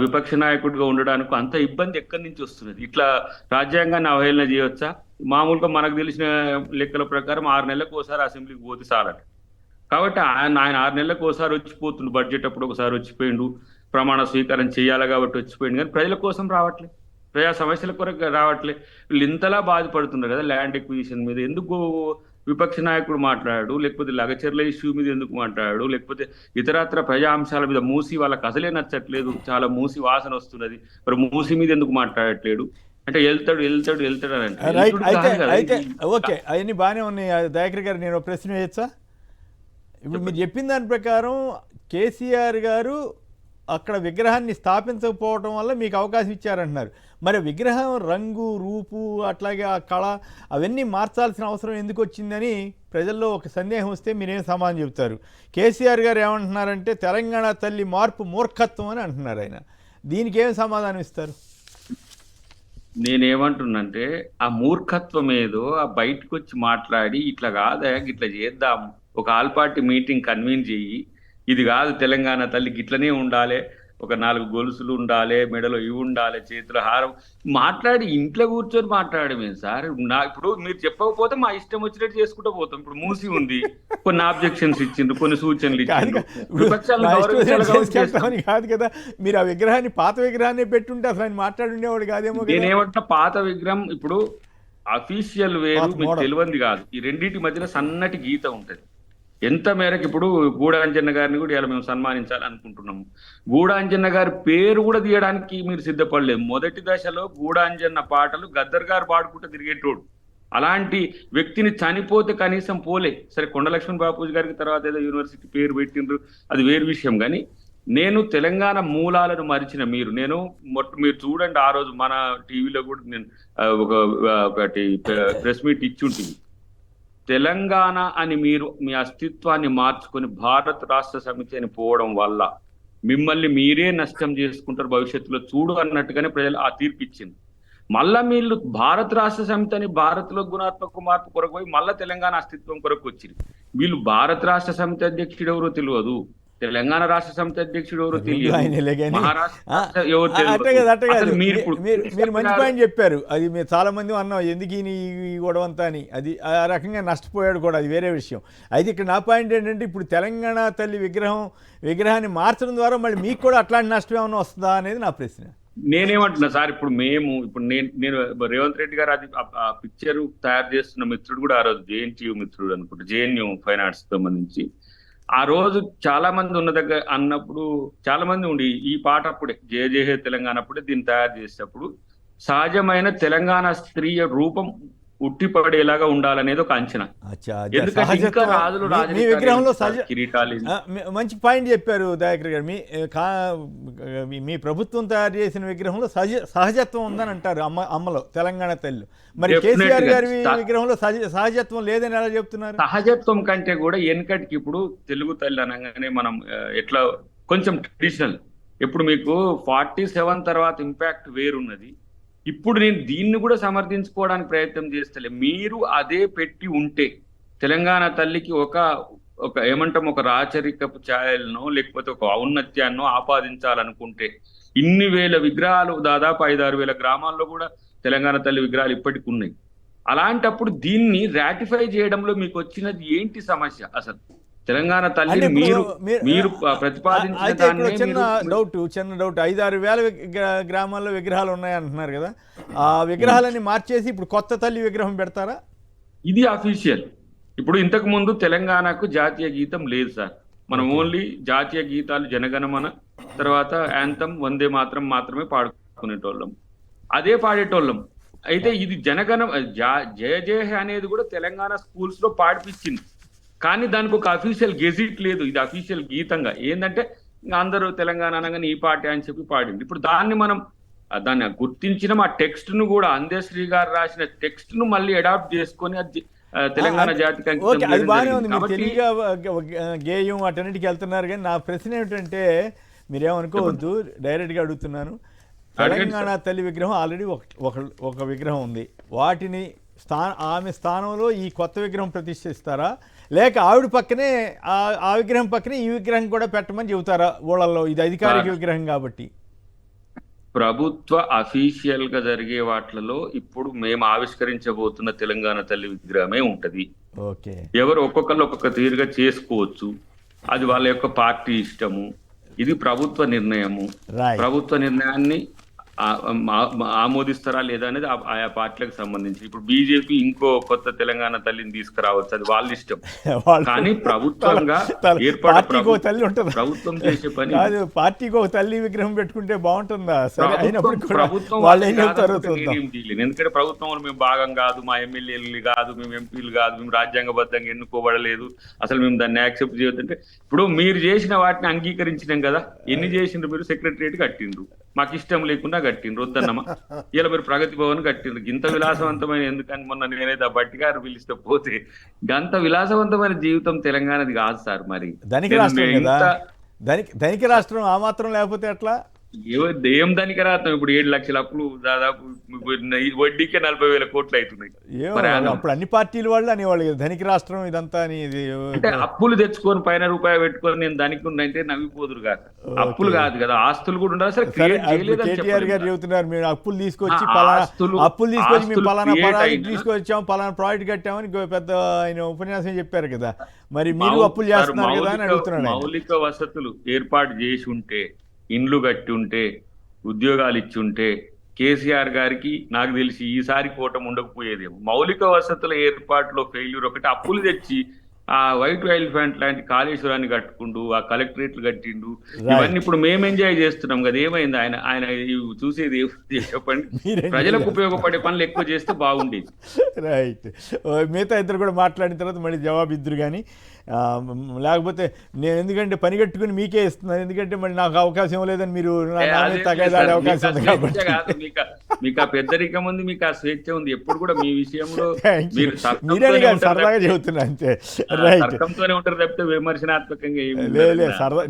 విపక్ష నాయకుడిగా ఉండడానికో అంత ఇబ్బంది ఎక్కడి నుంచి వస్తున్నది? ఇట్లా రాజ్యాంగాన్ని అవహేళన చేయవచ్చా? మామూలుగా మనకు తెలిసిన లెక్కల ప్రకారం 6 నెలలకు ఒకసారి అసెంబ్లీకి పోతే చాలండి. కాబట్టి ఆయన 6 నెలలకు ఒకసారి వచ్చిపోతుండు. బడ్జెట్ అప్పుడు ఒకసారి వచ్చిపోయిండు, ప్రమాణ స్వీకారం చేయాలి కాబట్టి వచ్చిపోయిండు. కానీ ప్రజల కోసం రావట్లే, ప్రజా సమస్యల కొరకు రావట్లే. వీళ్ళు ఇంతలా బాధపడుతున్నారు కదా ల్యాండ్ ఎక్విజిషన్ మీద. ఎందుకు విపక్ష నాయకుడు మాట్లాడాడు, లేకపోతే లగచర్ల ఇష్యూ మీద ఎందుకు మాట్లాడాడు, లేకపోతే ఇతరత్ర ప్రజా అంశాల మీద మూసి వాళ్ళకి అసలే నచ్చట్లేదు, చాలా మూసి వాసన వస్తున్నది, మరి మూసి మీద ఎందుకు మాట్లాడట్లేడు అంటే వెళ్తాడు అని అంటే ఓకే, అవన్నీ బాగానే ఉన్నాయి. దయాకర్ గారు, నేను ప్రశ్న వేయచ్చా? ఇప్పుడు మీరు చెప్పిన దాని ప్రకారం కేసీఆర్ గారు అక్కడ విగ్రహాన్ని స్థాపించకపోవడం వల్ల మీకు అవకాశం ఇచ్చారంటున్నారు. మరి విగ్రహం రంగు రూపు అట్లాగే ఆ కళ అవన్నీ మార్చాల్సిన అవసరం ఎందుకు వచ్చిందని ప్రజల్లో ఒక సందేహం వస్తే మీరేం సమాధానం చెబుతారు? కేసీఆర్ గారు ఏమంటున్నారంటే తెలంగాణ తల్లి మార్పు మూర్ఖత్వం అని అంటున్నారు ఆయన. దీనికి ఏం సమాధానం ఇస్తారు? నేనేమంటున్నంటే ఆ మూర్ఖత్వం ఏదో ఆ బయటకు వచ్చి మాట్లాడి ఇట్లా కాదా ఇట్లా చేద్దాం, ఒక ఆల్ పార్టీ మీటింగ్ కన్వీన్ చెయ్యి, ఇది కాదు తెలంగాణ తల్లి గిట్లనే ఉండాలి, ఒక 4 గొలుసులు ఉండాలి, మెడలో ఇవి ఉండాలి, చేతుల హారం మాట్లాడి ఇంట్లో కూర్చొని మాట్లాడమే సార్. ఇప్పుడు మీరు చెప్పకపోతే మా ఇష్టం వచ్చినట్టు చేసుకుంటూ పోతాం. ఇప్పుడు మూసి ఉంది, కొన్ని ఆబ్జెక్షన్స్ ఇచ్చిండ్రు, కొన్ని సూచనలు ఇచ్చిండ్రు. కాదు కదా, మీరు ఆ విగ్రహాన్ని పాత విగ్రహాన్ని పెట్టుంటే అసలు ఆయన మాట్లాడుండేవాడు కాదేమో. నేనేమంటా పాత విగ్రహం ఇప్పుడు అఫీషియల్ వేరు, మీకు తెలియంది కాదు. ఈ రెండింటి మధ్యన సన్నటి గీత ఉంటది. ఎంత మేరకు ఇప్పుడు గూడ అంజన్న గారిని కూడా ఇలా మేము సన్మానించాలి అనుకుంటున్నాము. గూడ అంజన్న గారి పేరు కూడా తీయడానికి మీరు సిద్ధపడలేదు. మొదటి దశలో గూడ అంజన్న పాటలు గద్దర్ గారు పాడుకుంటూ తిరిగేటోడు. అలాంటి వ్యక్తిని చనిపోతే కనీసం పోలే. సరే కొండ లక్ష్మణ్ బాపూజీ గారికి తర్వాత ఏదో యూనివర్సిటీ పేరు పెట్టిండ్రు, అది వేరు విషయం. కానీ నేను తెలంగాణ మూలాలను మరిచిన మీరు చూడండి, ఆ రోజు మన టీవీలో కూడా నేను ఒకటి ప్రెస్ మీట్ ఇచ్చి ఉంటుంది. తెలంగాణ అని మీరు మీ అస్తిత్వాన్ని మార్చుకొని భారత రాష్ట్ర సమితి అని పోవడం వల్ల మిమ్మల్ని మీరే నష్టం చేసుకుంటారు భవిష్యత్తులో చూడు అన్నట్టుగానే ప్రజలు ఆ తీర్పు ఇచ్చింది. మళ్ళా మీరు భారత రాష్ట్ర సమితి అని భారత్లో గుణాత్మక మార్పు కొరకు పోయి మళ్ళా తెలంగాణ అస్తిత్వం కొరకు వచ్చింది. వీళ్ళు భారత రాష్ట్ర సమితి అధ్యక్షుడు ఎవరో తెలియదు, తెలంగాణ రాష్ట్ర సమితి అధ్యక్షుడు ఎవరో తెలియదు, మహారాష్ట్ర ఎవరు తెలియదు. మీరు మంచి పాయింట్ చెప్పారు. అది మీరు చాలా మంది అన్నాం ఎందుకు ఈ గొడవంతా అని. అది ఆ రకంగా నష్టపోయాడు కూడా, అది వేరే విషయం. అయితే ఇక్కడ నా పాయింట్ ఏంటంటే ఇప్పుడు తెలంగాణ తల్లి విగ్రహాన్ని మార్చడం ద్వారా మళ్ళీ మీకు కూడా అట్లాంటి నష్టం ఏమైనా వస్తుందా అనేది నా ప్రశ్న. నేనేమంటున్నా సార్, ఇప్పుడు నేను రేవంత్ రెడ్డి గారు అది ఆ పిక్చర్ తయారు చేస్తున్న మిత్రుడు కూడా ఆ రోజు జేఎన్టీయూ మిత్రుడు అనుకుంటా, జేఎన్యూ ఫైన్ ఆర్ట్స్ సంబంధించి ఆ రోజు చాలా మంది ఉన్న దగ్గర అన్నప్పుడు చాలా మంది ఉండి ఈ పాట అప్పుడే జయ జయ హే తెలంగాణ అప్పుడే దీన్ని తయారు చేసేటప్పుడు సహజమైన తెలంగాణ స్త్రీ రూపం ఉట్టిపడేలాగా ఉండాలనేది ఒక అంచనా. మీ విగ్రహంలో మంచి పాయింట్ చెప్పారు దయాకర్ గారు. మీ ప్రభుత్వం తయారు చేసిన విగ్రహంలో సహజత్వం ఉందని అంటారు అమ్మలో తెలంగాణ తల్లి. మరి కేసీఆర్ గారి విగ్రహంలో సహజత్వం లేదని ఎలా చెప్తున్నారు? సహజత్వం కంటే కూడా వెనకటికి ఇప్పుడు తెలుగు తల్లి అనగానే మనం ఎట్లా కొంచెం ట్రెడిషనల్. ఇప్పుడు మీకు 47 తర్వాత ఇంపాక్ట్ వేరున్నది. ఇప్పుడు నేను దీన్ని కూడా సమర్థించుకోవడానికి ప్రయత్నం చేస్తలే. మీరు అదే పెట్టి ఉంటే తెలంగాణ తల్లికి ఒక ఏమంటాం ఒక రాచరికపు ఛాయలను లేకపోతే ఒక ఔన్నత్యాన్ని ఆపాదించాలనుకుంటే ఇన్ని వేల విగ్రహాలు దాదాపు 5-6 వేల గ్రామాల్లో కూడా తెలంగాణ తల్లి విగ్రహాలు ఇప్పటికి ఉన్నాయి. అలాంటప్పుడు దీన్ని రాటిఫై చేయడంలో మీకు వచ్చినది ఏంటి సమస్య? అసలు తెలంగాణ తల్లి మీరు ప్రతిపాదించిన చిన్న డౌట్ 5-6 వేల గ్రామాల్లో విగ్రహాలు ఉన్నాయంటున్నారు కదా, ఆ విగ్రహాలన్నీ మార్చేసి ఇప్పుడు కొత్త తల్లి విగ్రహం పెడతారా? ఇది అఫీషియల్. ఇప్పుడు ఇంతకు ముందు తెలంగాణకు జాతీయ గీతం లేదు సార్. మనం ఓన్లీ జాతీయ గీతాలు జనగణమన తర్వాత యాంతం వందే మాత్రం మాత్రమే పాడుకునేటోళ్ళం, అదే పాడేటోళ్ళం. అయితే ఇది జయ జయ అనేది కూడా తెలంగాణ స్కూల్స్ లో పాడిపించింది. కానీ దానికి ఒక అఫీషియల్ గెజిట్ లేదు. ఇది అఫీషియల్ గీతంగా ఏంటంటే అందరూ తెలంగాణ అనగానే ఈ పార్టీ అని చెప్పి పాడింది. ఇప్పుడు దాన్ని గుర్తించిన ఆ టెక్స్ట్ ను కూడా అందశ్రీ గారు రాసిన టెక్స్ట్ ను మళ్ళీ అడాప్ట్ చేసుకొని తెలంగాణ జాతికి గేయం అటన్నిటికి వెళ్తున్నారు. కానీ నా ప్రశ్న ఏమిటంటే మీరేమనుకోవద్దు, డైరెక్ట్ గా అడుగుతున్నాను. తెలంగాణ తల్లి విగ్రహం ఆల్రెడీ ఒక విగ్రహం ఉంది, వాటిని ఆమె స్థానంలో ఈ కొత్త విగ్రహం ప్రతిష్ఠిస్తారా, లేక ఆవిడ పక్కనే ఆ విగ్రహం పక్కనే ఈ విగ్రహం కూడా పెట్టమని చెబుతారా ఊళ్ళల్లో? ఇది అధికారిక విగ్రహం కాబట్టి. ప్రభుత్వ అఫీషియల్ గా జరిగే వాటిలో ఇప్పుడు మేము ఆవిష్కరించబోతున్న తెలంగాణ తల్లి విగ్రహమే ఉంటది. ఓకే, ఎవరు ఒక్కొక్కరు ఒక్కొక్క తీరుగా చేసుకోవచ్చు, అది వాళ్ళ యొక్క పార్టీ ఇష్టము. ఇది ప్రభుత్వ నిర్ణయము. ప్రభుత్వ నిర్ణయాన్ని ఆమోదిస్తారా లేదా అనేది ఆయా పార్టీలకు సంబంధించి. ఇప్పుడు బీజేపీ ఇంకో కొత్త తెలంగాణ తల్లిని తీసుకురావచ్చు, అది వాళ్ళ ఇష్టం. కానీ ప్రభుత్వంగా ప్రభుత్వం చేసే పని పార్టీకి ఒక తల్లి విగ్రహం పెట్టుకుంటే బాగుంటుందా? ప్రభుత్వం ఎందుకంటే ప్రభుత్వంలో మేము భాగం కాదు, మా ఎమ్మెల్యేలు కాదు, మేము ఎంపీలు కాదు, మేము రాజ్యాంగబద్ధంగా ఎన్నుకోబడలేదు, అసలు మేము దాన్ని యాక్సెప్ట్ చేయొద్దంటే, ఇప్పుడు మీరు చేసిన వాటిని అంగీకరించినాం కదా, ఎన్ని చేసిండ్రు మీరు? సెక్రటరియట్ కట్టిండ్రు, మాకు ఇష్టం లేకుండా కట్టిండ్రు, వద్దన్నమా. ఇలా మీరు ప్రగతి భవన్ కట్టిండ్రు, ఇంత విలాసవంతమైన ఎందుకని మొన్న నేనైతే ఆ బట్టి గారు పిలిస్తే పోతే గంత విలాసవంతమైన జీవితం తెలంగాణది కాదు సార్. మరి ధనిక రాష్ట్రం ఆ మాత్రం లేకపోతే ఎట్లా? ఏం దానికి రాత్రం ఇప్పుడు 7 లక్షల అప్పులు, దాదాపు వడ్డీకే 40,000 కోట్లు అవుతున్నాయి. అప్పుడు అన్ని పార్టీలు వాళ్ళు అనేవాళ్ళు కదా ధనిక రాష్ట్రం ఇదంతా అని. అంటే అప్పులు తెచ్చుకొని పైన రూపాయి పెట్టుకొని నేను ధనిక అంటే నవ్విపోదురు కాదు, అప్పులు కాదు కదా, ఆస్తులు కూడా ఉండాలి. కేటీఆర్ గారు చెబుతున్నారు మేము అప్పులు తీసుకొచ్చి మేము పలానా ప్రాజెక్ట్ తీసుకొచ్చాం, పలానా ప్రాజెక్ట్ కట్టామని పెద్ద ఆయన ఉపన్యాసం చెప్పారు కదా, మరి మీరు అప్పులు చేస్తున్నారు కదా అని అడుగుతున్నాడు. మౌలిక వసతులు ఏర్పాటు చేసి ఉంటే, ఇండ్లు కట్టి ఉంటే, ఉద్యోగాలు ఇచ్చి ఉంటే కేసీఆర్ గారికి నాకు తెలిసి ఈసారి కూటమి ఉండకపోయేదేమో. మౌలిక వసతుల ఏర్పాటులో ఫెయిల్యూర్ ఒకటి, అప్పులు తెచ్చి ఆ వైట్ ఎలిఫెంట్ లాంటి కాళేశ్వరాన్ని కట్టుకుంటూ ఆ కలెక్టరేట్లు కట్టిండు, ఇవన్నీ ఇప్పుడు మేము ఎంజాయ్ చేస్తున్నాం కదా. ఏమైంది? ఆయన చూసేది చెప్పండి, ప్రజలకు ఉపయోగపడే పనులు ఎక్కువ చేస్తే బాగుండేది. రైట్, మిగతా ఇద్దరు కూడా మాట్లాడిన తర్వాత మళ్ళీ జవాబు ఇద్దరు. కానీ లేకపోతే నేను ఎందుకంటే పని కట్టుకుని మీకే ఇస్తున్నాను, ఎందుకంటే మరి నాకు అవకాశం లేదని మీరు అవకాశం ఉంది కాబట్టి. మీకు ఆ పెద్దరికం ఉంది, మీకు ఆ స్వేచ్ఛ ఉంది, ఎప్పుడు కూడా మీ విషయంలో మీరే సరదాగా చెబుతున్నా అంతే. రైట్, ఉంటారు తప్పితే విమర్శనాత్మకంగా లేదు సరదా.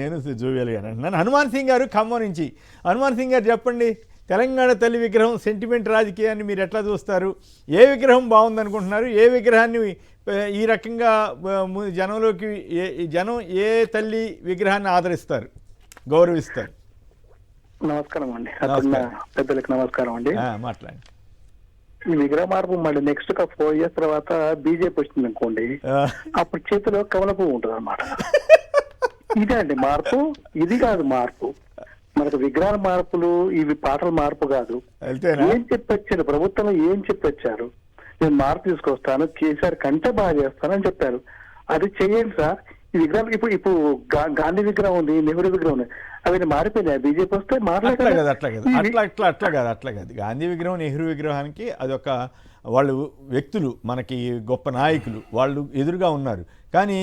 నేను జోవియల్ గారు అంటున్నాను. హనుమాన్ సింగ్ గారు ఖమ్మం నుంచి. హనుమాన్ సింగ్ గారు చెప్పండి, తెలంగాణ తల్లి విగ్రహం సెంటిమెంట్ రాజకీయాన్ని మీరు ఎట్లా చూస్తారు? ఏ విగ్రహం బాగుందనుకుంటున్నారు? ఏ విగ్రహాన్ని ఈ రకంగా జనంలోకి జనం ఏ తల్లి విగ్రహాన్ని ఆదరిస్తారు, గౌరవిస్తారు? నమస్కారం అండి, పెద్దలకు నమస్కారం అండి. మాట్లాడండి. ఈ విగ్రహ మార్పు మళ్ళీ నెక్స్ట్ 4 years తర్వాత బీజేపీ వచ్చింది అనుకోండి, అప్పుడు చేతిలో కమల పువ్వు ఉంటుంది అన్నమాట. ఇదే అండి మార్పు, ఇది కాదు మార్పు. మనకు విగ్రహాల మార్పులు ఇవి పాటల మార్పు కాదు. ఏం చెప్పొచ్చారు ప్రభుత్వం, ఏం చెప్పొచ్చారు? నేను మార్పు తీసుకొస్తాను, కేసీఆర్ కంటే బాగా చేస్తానని చెప్పారు. అది చెయ్యండి సార్. ఈ విగ్రహాలు ఇప్పుడు గాంధీ విగ్రహం ఉంది, నెహ్రూ విగ్రహం ఉంది, అవి మారిపోయినాయి. బీజేపీ వస్తే అట్లా కాదు. గాంధీ విగ్రహం, నెహ్రూ విగ్రహానికి అదొక వాళ్ళు వ్యక్తులు, మనకి గొప్ప నాయకులు, వాళ్ళు ఎదురుగా ఉన్నారు. కానీ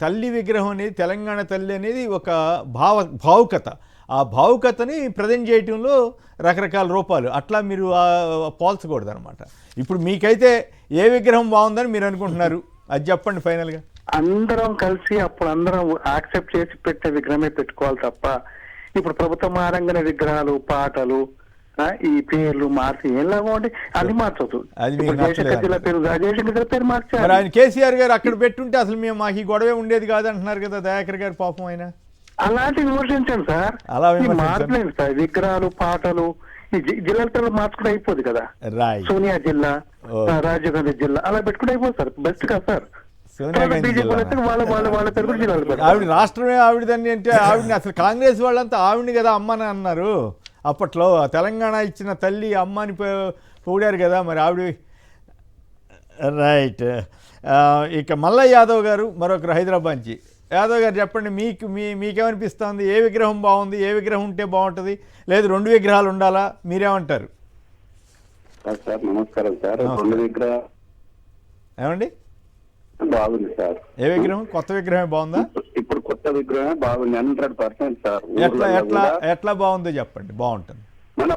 తల్లి విగ్రహం అనేది, తెలంగాణ తల్లి అనేది ఒక భావుకత. ఆ భావుకతని ప్రజెంట్ చేయటంలో రకరకాల రూపాలు, అట్లా మీరు పోల్చకూడదు అనమాట. ఇప్పుడు మీకైతే ఏ విగ్రహం బాగుందని మీరు అనుకుంటున్నారు, అది చెప్పండి ఫైనల్గా. అందరం కలిసి అప్పుడు అందరం యాక్సెప్ట్ చేసి పెట్టే విగ్రహమే పెట్టుకోవాలి తప్ప ఇప్పుడు ప్రభుత్వం మారంగానే విగ్రహాలు, పాటలు, ఈ పేర్లు మార్చి ఏం లాభం అండి? అది మార్చదు. పేరు మార్చారు. ఆయన కేసీఆర్ గారు అక్కడ పెట్టుంటే అసలు మేము మాకు ఈ గొడవే ఉండేది కాదు అంటున్నారు కదా దయాకర్ గారు. పాపం ఆయన అలాంటి విమర్శించండి సార్, మార్చలేదు సార్. విగ్రహాలు, పాటలు ఈ జిల్లాలతో మార్చుకుంటే అయిపోదు కదా. సోనియా జిల్లా, రాజీవ్ గాంధీ జిల్లా అలా పెట్టుకుంటే అయిపోదు సార్. బెస్ట్ కదా సార్. ఆవిడ రాష్ట్రమే ఆవిడదని అంటే ఆవిడని అసలు కాంగ్రెస్ వాళ్ళంతా ఆవిడని కదా అమ్మని అన్నారు అప్పట్లో. తెలంగాణ ఇచ్చిన తల్లి అమ్మని పొగిడారు కదా మరి ఆవిడ. రైట్, ఇక మల్లయ్య యాదవ్ గారు మరొకరు హైదరాబాద్ నుంచి. యాదవ్ గారు చెప్పండి, మీకేమనిపిస్తుంది? ఏ విగ్రహం బాగుంది, ఏ విగ్రహం ఉంటే బాగుంటుంది, లేదు 2 విగ్రహాలు ఉండాలా, మీరేమంటారు? సార్ నమస్కారం సార్. 2 విగ్రహం ఏమండి బాగుంది సార్. ఏ విగ్రహం? కొత్త విగ్రహమే బాగుందా? ఇప్పుడు కొత్త విగ్రహమే బాగుంది 100% సార్. ఎట్లా బాగుందో చెప్పండి, బాగుంటుంది. మన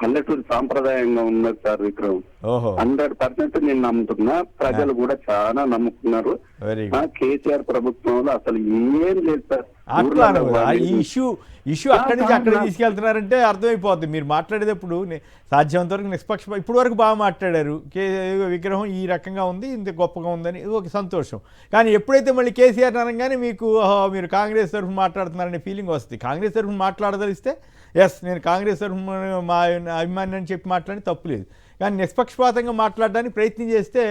పల్లెటూరు సాంప్రదాయంగా ఉన్నది సార్ విగ్రహం. 100% నేను నమ్ముతున్నా, ప్రజలు కూడా చాలా నమ్ముకున్నారు. కేసీఆర్ ప్రభుత్వంలో అసలు ఏం లేదు సార్. అట్లా ఈ ఇష్యూ అక్కడి నుంచి అక్కడ తీసుకెళ్తున్నారంటే అర్థమైపోద్ది. మీరు మాట్లాడేటప్పుడు సాధ్యమంత వరకు నిష్పక్ష ఇప్పుడు వరకు బాగా మాట్లాడారు. విగ్రహం ఈ రకంగా ఉంది, ఇంత గొప్పగా ఉందని ఒక సంతోషం. కానీ ఎప్పుడైతే మళ్ళీ కేసీఆర్ అనగానే మీకు మీరు కాంగ్రెస్ తరఫున మాట్లాడుతున్నారనే ఫీలింగ్ వస్తుంది. కాంగ్రెస్ తరఫున మాట్లాడదలిస్తే ఎస్ నేను కాంగ్రెస్ తరఫున మా అభిమాని అని చెప్పి మాట్లాడి తప్పులేదు. కానీ నిష్పక్షపాతంగా మాట్లాడడానికి ప్రయత్నం చేస్తే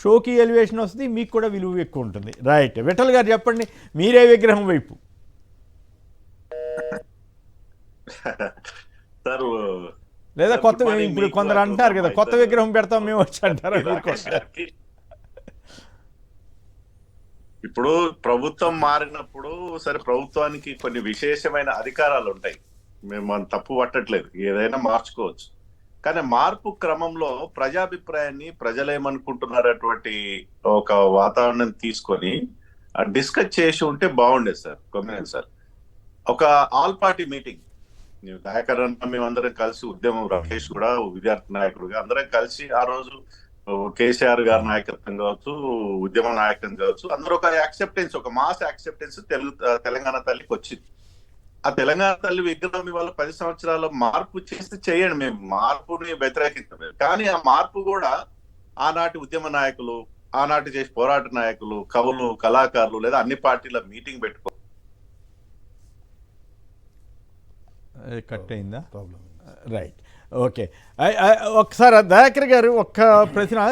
షోకి ఎలివేషన్ వస్తుంది, మీకు కూడా విలువ ఎక్కువ ఉంటుంది. రైట్, విఠల్ గారు చెప్పండి, మీరే విగ్రహం వైపు? సార్ లేదా సార్, కొత్త గుడ్ మార్నింగ్ ఇప్పుడు మీకు, కొందరు అటు అంటున్నారు కదా మా కొత్త ఇద్దరు విగ్రహం పెడతాం మేము వచ్చి అంటారా మీరు రాకేష్ కొత్త- గారికి. ఇప్పుడు ప్రభుత్వం మారినప్పుడు సరే ప్రభుత్వానికి కొన్ని విశేషమైన అధికారాలు ఉంటాయి, మేము మనం తప్పు పట్టట్లేదు, ఏదైనా మార్చుకోవచ్చు. కానీ మార్పు క్రమంలో ప్రజాభిప్రాయాన్ని ప్రజలు ఏమనుకుంటున్నారటువంటి ఒక వాతావరణం తీసుకొని డిస్కస్ చేసి ఉంటే బాగుండేది సార్. కొమ్మినేని సార్ ఒక ఆల్ పార్టీ మీటింగ్, దయాకర్ అన్న మేమందరం కలిసి ఉద్యమం, రాకేష్ కూడా విద్యార్థి నాయకుడుగా అందరం కలిసి ఆ రోజు కేసీఆర్ గారి నాయకత్వం కావచ్చు, ఉద్యమ నాయకత్వం కావచ్చు, అందరూ ఒక యాక్సెప్టెన్స్, ఒక మాస్ యాక్సెప్టెన్స్ తెలంగాణ తల్లికి వచ్చింది. ఆ తెలంగాణ తల్లి విగ్రహం ఇవాళ 10 సంవత్సరాల మార్పు చేసి చేయండి, మేము మార్పుని వ్యతిరేకించలేదు. కానీ ఆ మార్పు కూడా ఆనాటి ఉద్యమ నాయకులు, ఆనాటి చేసి పోరాట నాయకులు, కవులు, కళాకారులు లేదా అన్ని పార్టీల మీటింగ్ పెట్టుకో కట్ అయిందా? Right, okay. ఒకసారి దయాకర్ గారు ఒక్క ప్రశ్న,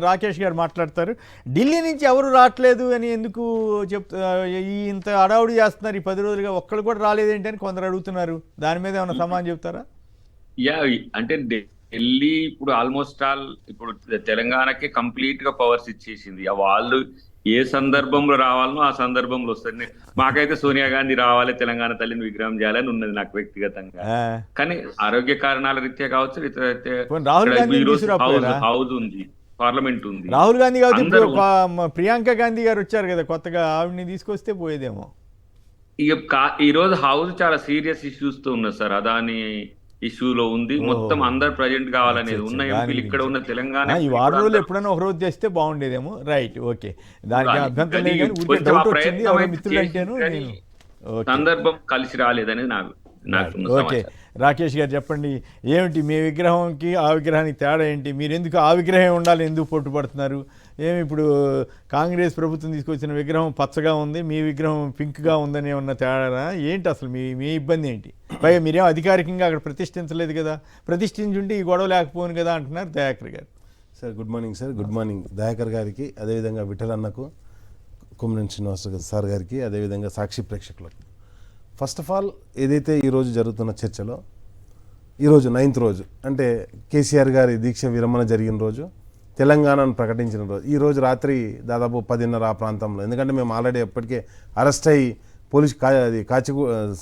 రాకేష్ గారు మాట్లాడతారు. ఢిల్లీ నుంచి ఎవరు రావట్లేదు అని ఎందుకు ఇంత అడావుడి చేస్తున్నారు ఈ 10 రోజులుగా, ఒక్కళ్ళు కూడా రాలేదేంటి అని కొందరు అడుగుతున్నారు. దాని మీద ఏమైనా సమాధానం చెప్తారా? అంటే ఢిల్లీ ఇప్పుడు ఆల్మోస్ట్ ఆల్ ఇప్పుడు తెలంగాణకి కంప్లీట్ గా పవర్స్ ఇచ్చేసింది. వాళ్ళు ఏ సందర్భంలో రావాలనో ఆ సందర్భంలో వస్తుంది. మాకైతే సోనియా గాంధీ రావాలి, తెలంగాణ తల్లిని విగ్రహం చేయాలని ఉన్నది నాకు వ్యక్తిగతంగా. కానీ ఆరోగ్య కారణాల రీత్యా కావచ్చు, హౌస్ ఉంది, పార్లమెంట్ ఉంది, రాహుల్ గాంధీ కావచ్చు, ప్రియాంక గాంధీ గారు వచ్చారు కదా కొత్తగా, ఆవిడని తీసుకొస్తే పోయేదేమో. ఇక ఈ రోజు హౌస్ చాలా సీరియస్ ఇష్యూస్ తో ఉన్నది సార్. అదాని ఇష్యూలో ఉంది, మొత్తం అందరు ప్రజెంట్ కావాలనేది ఉన్న ఎంపీలు ఇక్కడ ఉన్న తెలంగాణ ఈ 6 రోజులు ఎప్పుడైనా ఒక రోజు చేస్తే బాగుండేదేమో. రైట్, ఓకే, దానికి అభ్యంతరం లేదు. కానీ ఊరికే డౌట్ వచ్చింది, ఎవరో మిత్రులు అంటేను నేను. సందర్భం కలిసి రాలేదనేది నాకు. ఓకే, రాకేష్ గారు చెప్పండి, ఏమిటి మీ విగ్రహంకి ఆ విగ్రహానికి తేడా ఏంటి? మీరు ఎందుకు ఆ విగ్రహం ఉండాలి, ఎందుకు పట్టుబడుతున్నారు? ఏమి ఇప్పుడు కాంగ్రెస్ ప్రభుత్వం తీసుకొచ్చిన విగ్రహం పచ్చగా ఉంది, మీ విగ్రహం పింక్గా ఉందని ఏమన్నా తేడా ఏంటి? అసలు మీ ఇబ్బంది ఏంటి? పైగా మీరేం అధికారికంగా అక్కడ ప్రతిష్ఠించలేదు కదా, ప్రతిష్ఠించుంటే ఈ గొడవ లేకపోను కదా అంటున్నారు దయాకర్ గారు. Sir good morning sir. Good morning Dayakar గారికి, అదేవిధంగా విఠల్ అన్నకు, కొమ్మినేని శ్రీనివాస్ సార్ గారికి, అదేవిధంగా సాక్షి ప్రేక్షకులకు. ఫస్ట్ ఆఫ్ ఆల్ ఏదైతే ఈరోజు జరుగుతున్న చర్చలో ఈరోజు 9th రోజు, అంటే కేసీఆర్ గారి దీక్ష విరమణ జరిగిన రోజు, తెలంగాణను ప్రకటించిన రోజు, ఈరోజు రాత్రి దాదాపు 10:30 ఆ ప్రాంతంలో, ఎందుకంటే మేము ఆల్రెడీ ఎప్పటికే అరెస్ట్ అయ్యి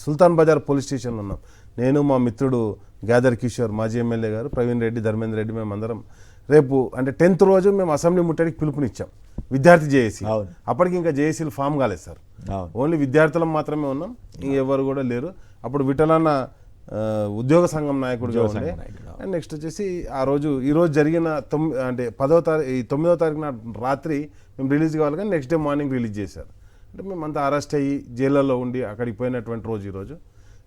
సుల్తాన్ బజార్ పోలీస్ స్టేషన్లో ఉన్నాం. నేను, మా మిత్రుడు గ్యాదర్ కిషోర్, మాజీ ఎమ్మెల్యే గారు, ప్రవీణ్ రెడ్డి, ధర్మేందర్ రెడ్డి, మేమందరం రేపు అంటే 10th రోజు మేము అసెంబ్లీ ముట్టడికి పిలుపునిచ్చాం, విద్యార్థి జేఏసీ. అప్పటికి ఇంకా జేఏసీలు ఫామ్ కాలేదు సార్, ఓన్లీ విద్యార్థులం మాత్రమే ఉన్నాం, ఇంకెవరు కూడా లేరు. అప్పుడు విఠలన్న ఉద్యోగ సంఘం నాయకుడిగా ఉండే. అండ్ నెక్స్ట్ వచ్చేసి ఆ రోజు ఈరోజు జరిగిన 9వ తారీఖున రాత్రి మేము రిలీజ్ కావాలి, కానీ నెక్స్ట్ డే మార్నింగ్ రిలీజ్ చేశారు. అంటే మేమంతా అరెస్ట్ అయ్యి జైళ్ళలో ఉండి అక్కడికి పోయినటువంటి రోజు ఈరోజు.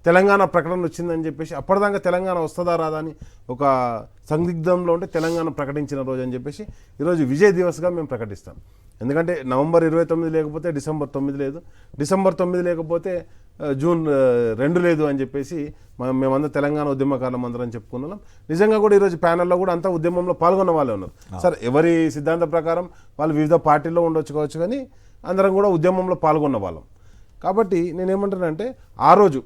తెలంగాణ ప్రకటన వచ్చిందని చెప్పేసి, అప్పటిదాకా తెలంగాణ వస్తుందా రాదా అని ఒక సందిగ్ధంలో ఉంటే తెలంగాణ ప్రకటించిన రోజు అని చెప్పేసి ఈరోజు విజయ్ దివస్గా మేము ప్రకటిస్తాం. ఎందుకంటే నవంబర్ 29 లేకపోతే డిసెంబర్ 9 లేదు, డిసెంబర్ 9 లేకపోతే జూన్ 2 లేదు అని చెప్పేసి మేమందరం తెలంగాణ ఉద్యమకాలం అందరం చెప్పుకున్నాం. నిజంగా కూడా ఈరోజు ప్యానెల్లో కూడా అంతా ఉద్యమంలో పాల్గొన్న వాళ్ళే ఉన్నారు సార్. ఎవరి సిద్ధాంత ప్రకారం వాళ్ళు వివిధ పార్టీల్లో ఉండొచ్చు కావచ్చు, కానీ అందరం కూడా ఉద్యమంలో పాల్గొన్న వాళ్ళం. కాబట్టి నేనేమంటానంటే ఆ రోజు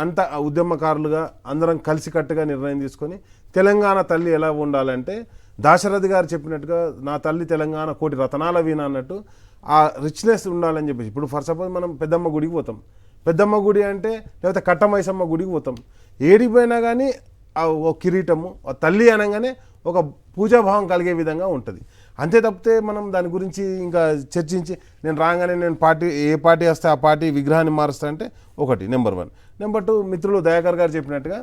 అంతా ఉద్యమకారులుగా అందరం కలిసికట్టుగా నిర్ణయం తీసుకొని తెలంగాణ తల్లి ఎలా ఉండాలంటే దాశరథి గారు చెప్పినట్టుగా నా తల్లి తెలంగాణ కోటి రతనాల వీణ అన్నట్టు ఆ రిచ్నెస్ ఉండాలని చెప్పేసి. ఇప్పుడు ఫర్ సపోజ్ మనం పెద్దమ్మ గుడికి పోతాం, పెద్దమ్మ గుడి అంటే లేకపోతే కట్టమైసమ్మ గుడికి పోతాం, ఏడిపోయినా కానీ ఆ ఓ కిరీటము ఆ తల్లి అనగానే ఒక పూజాభావం కలిగే విధంగా ఉంటుంది. అంతే తప్పితే మనం దాని గురించి ఇంకా చర్చించి నేను రాగానే నేను ఏ పార్టీ వస్తే ఆ పార్టీ విగ్రహాన్ని మారుస్తా అంటే ఒకటి నెంబర్ 1. నెంబర్ 2, మిత్రులు దయాకర్ గారు చెప్పినట్టుగా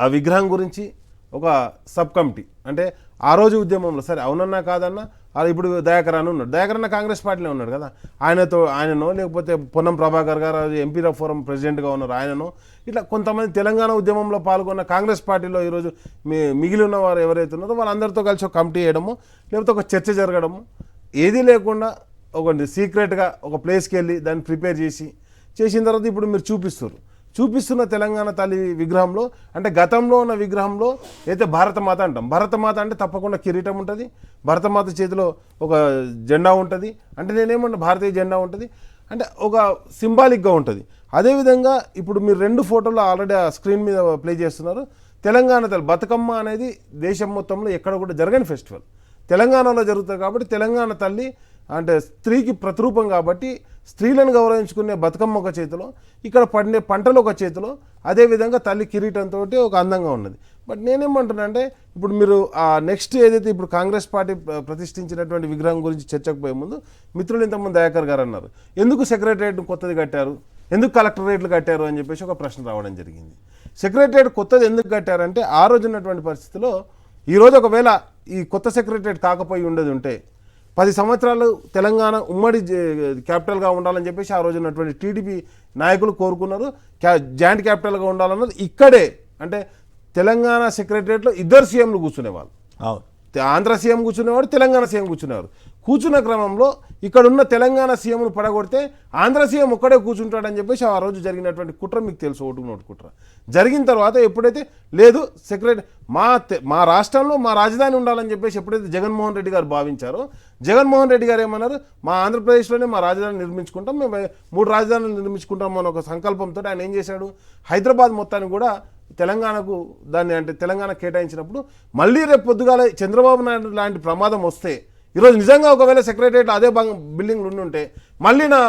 ఆ విగ్రహం గురించి ఒక సబ్ కమిటీ, అంటే ఆ రోజు ఉద్యమంలో సరే అవునన్నా కాదన్నా, అది ఇప్పుడు దయాకర్ అని ఉన్నాడు, దయాకర్ అన్న కాంగ్రెస్ పార్టీలో ఉన్నాడు కదా, ఆయననో లేకపోతే పొన్నం ప్రభాకర్ గారు ఎంపీ ఫోరం ప్రెసిడెంట్గా ఉన్నారు ఆయననో, ఇట్లా కొంతమంది తెలంగాణ ఉద్యమంలో పాల్గొన్న కాంగ్రెస్ పార్టీలో ఈరోజు మిగిలి ఉన్న వారు ఎవరైతే ఉన్నారో వాళ్ళందరితో కలిసి ఒక కమిటీ వేయడము, లేకపోతే ఒక చర్చ జరగడము, ఏదీ లేకుండా ఒక సీక్రెట్గా ఒక ప్లేస్కి వెళ్ళి దాన్ని ప్రిపేర్ చేసిన తర్వాత ఇప్పుడు మీరు చూపిస్తున్న తెలంగాణ తల్లి విగ్రహంలో, అంటే గతంలో ఉన్న విగ్రహంలో అయితే భారతమాత అంటాం, భారతమాత అంటే తప్పకుండా కిరీటం ఉంటుంది, భారతమాత చేతిలో ఒక జెండా ఉంటుంది, అంటే నేనేమన్నా భారతీయ జెండా ఉంటుంది, అంటే ఒక సింబాలిక్గా ఉంటుంది. అదేవిధంగా ఇప్పుడు మీరు 2 ఫోటోలు ఆల్రెడీ ఆ స్క్రీన్ మీద ప్లే చేస్తున్నారు. తెలంగాణ తల్లి బతుకమ్మ అనేది దేశం మొత్తంలో ఎక్కడ కూడా జరగని ఫెస్టివల్ తెలంగాణలో జరుగుతుంది కాబట్టి తెలంగాణ తల్లి అంటే స్త్రీకి ప్రతిరూపం కాబట్టి స్త్రీలను గౌరవించుకునే బతుకమ్మ ఒక చేతిలో, ఇక్కడ పండే పంటలు ఒక చేతిలో, అదేవిధంగా తల్లి కిరీటంతో ఒక అందంగా ఉన్నది. బట్ నేనేమంటున్నా అంటే ఇప్పుడు మీరు ఆ నెక్స్ట్ ఏదైతే ఇప్పుడు కాంగ్రెస్ పార్టీ ప్రతిష్ఠించినటువంటి విగ్రహం గురించి చర్చకు పోయే ముందు మిత్రులు ఇంతకుముందు దయాకర్ గారు అన్నారు, ఎందుకు సెక్రటరియట్ కొత్తది కట్టారు, ఎందుకు కలెక్టరేట్లు కట్టారు అని చెప్పేసి ఒక ప్రశ్న రావడం జరిగింది. సెక్రటరియట్ కొత్తది ఎందుకు కట్టారంటే ఆ రోజు ఉన్నటువంటి పరిస్థితిలో ఈరోజు ఒకవేళ ఈ కొత్త సెక్రటరియట్ కాకపోయి ఉండేది ఉంటే 10 సంవత్సరాలు తెలంగాణ ఉమ్మడి క్యాపిటల్గా ఉండాలని చెప్పేసి ఆ రోజు ఉన్నటువంటి టీడీపీ నాయకులు కోరుకున్నారు. జాయింట్ క్యాపిటల్గా ఉండాలన్నది ఇక్కడే అంటే తెలంగాణ సెక్రటరియట్లో 2 సీఎంలు కూర్చునేవాళ్ళు. ఆంధ్ర సీఎం కూర్చునేవాడు, తెలంగాణ సీఎం కూర్చునేవారు. కూర్చున్న క్రమంలో ఇక్కడున్న తెలంగాణ సీఎంను పడగొడితే ఆంధ్ర సీఎం ఒక్కడే కూర్చుంటాడని చెప్పేసి ఆ రోజు జరిగినటువంటి కుట్ర మీకు తెలుసు, ఓటుకు నోటు కుట్ర. జరిగిన తర్వాత ఎప్పుడైతే లేదు మా రాష్ట్రంలో మా రాజధాని ఉండాలని చెప్పేసి ఎప్పుడైతే జగన్మోహన్ రెడ్డి గారు భావించారో, జగన్మోహన్ రెడ్డి గారు ఏమన్నారు, మా ఆంధ్రప్రదేశ్లోనే మా రాజధాని నిర్మించుకుంటాం, మేము 3 రాజధానులు నిర్మించుకుంటాం అన్న ఒక సంకల్పంతో ఆయన ఏం చేశాడు, హైదరాబాద్ మొత్తాన్ని కూడా తెలంగాణకు దాన్ని అంటే తెలంగాణ కేటాయించినప్పుడు మళ్ళీ రేపు పొద్దుగాల చంద్రబాబు నాయుడు లాంటి ప్రమాదం వస్తే ఈరోజు నిజంగా ఒకవేళ సెక్రటరియట్ అదే బిల్డింగ్లు ఉండుంటే మళ్ళీ నా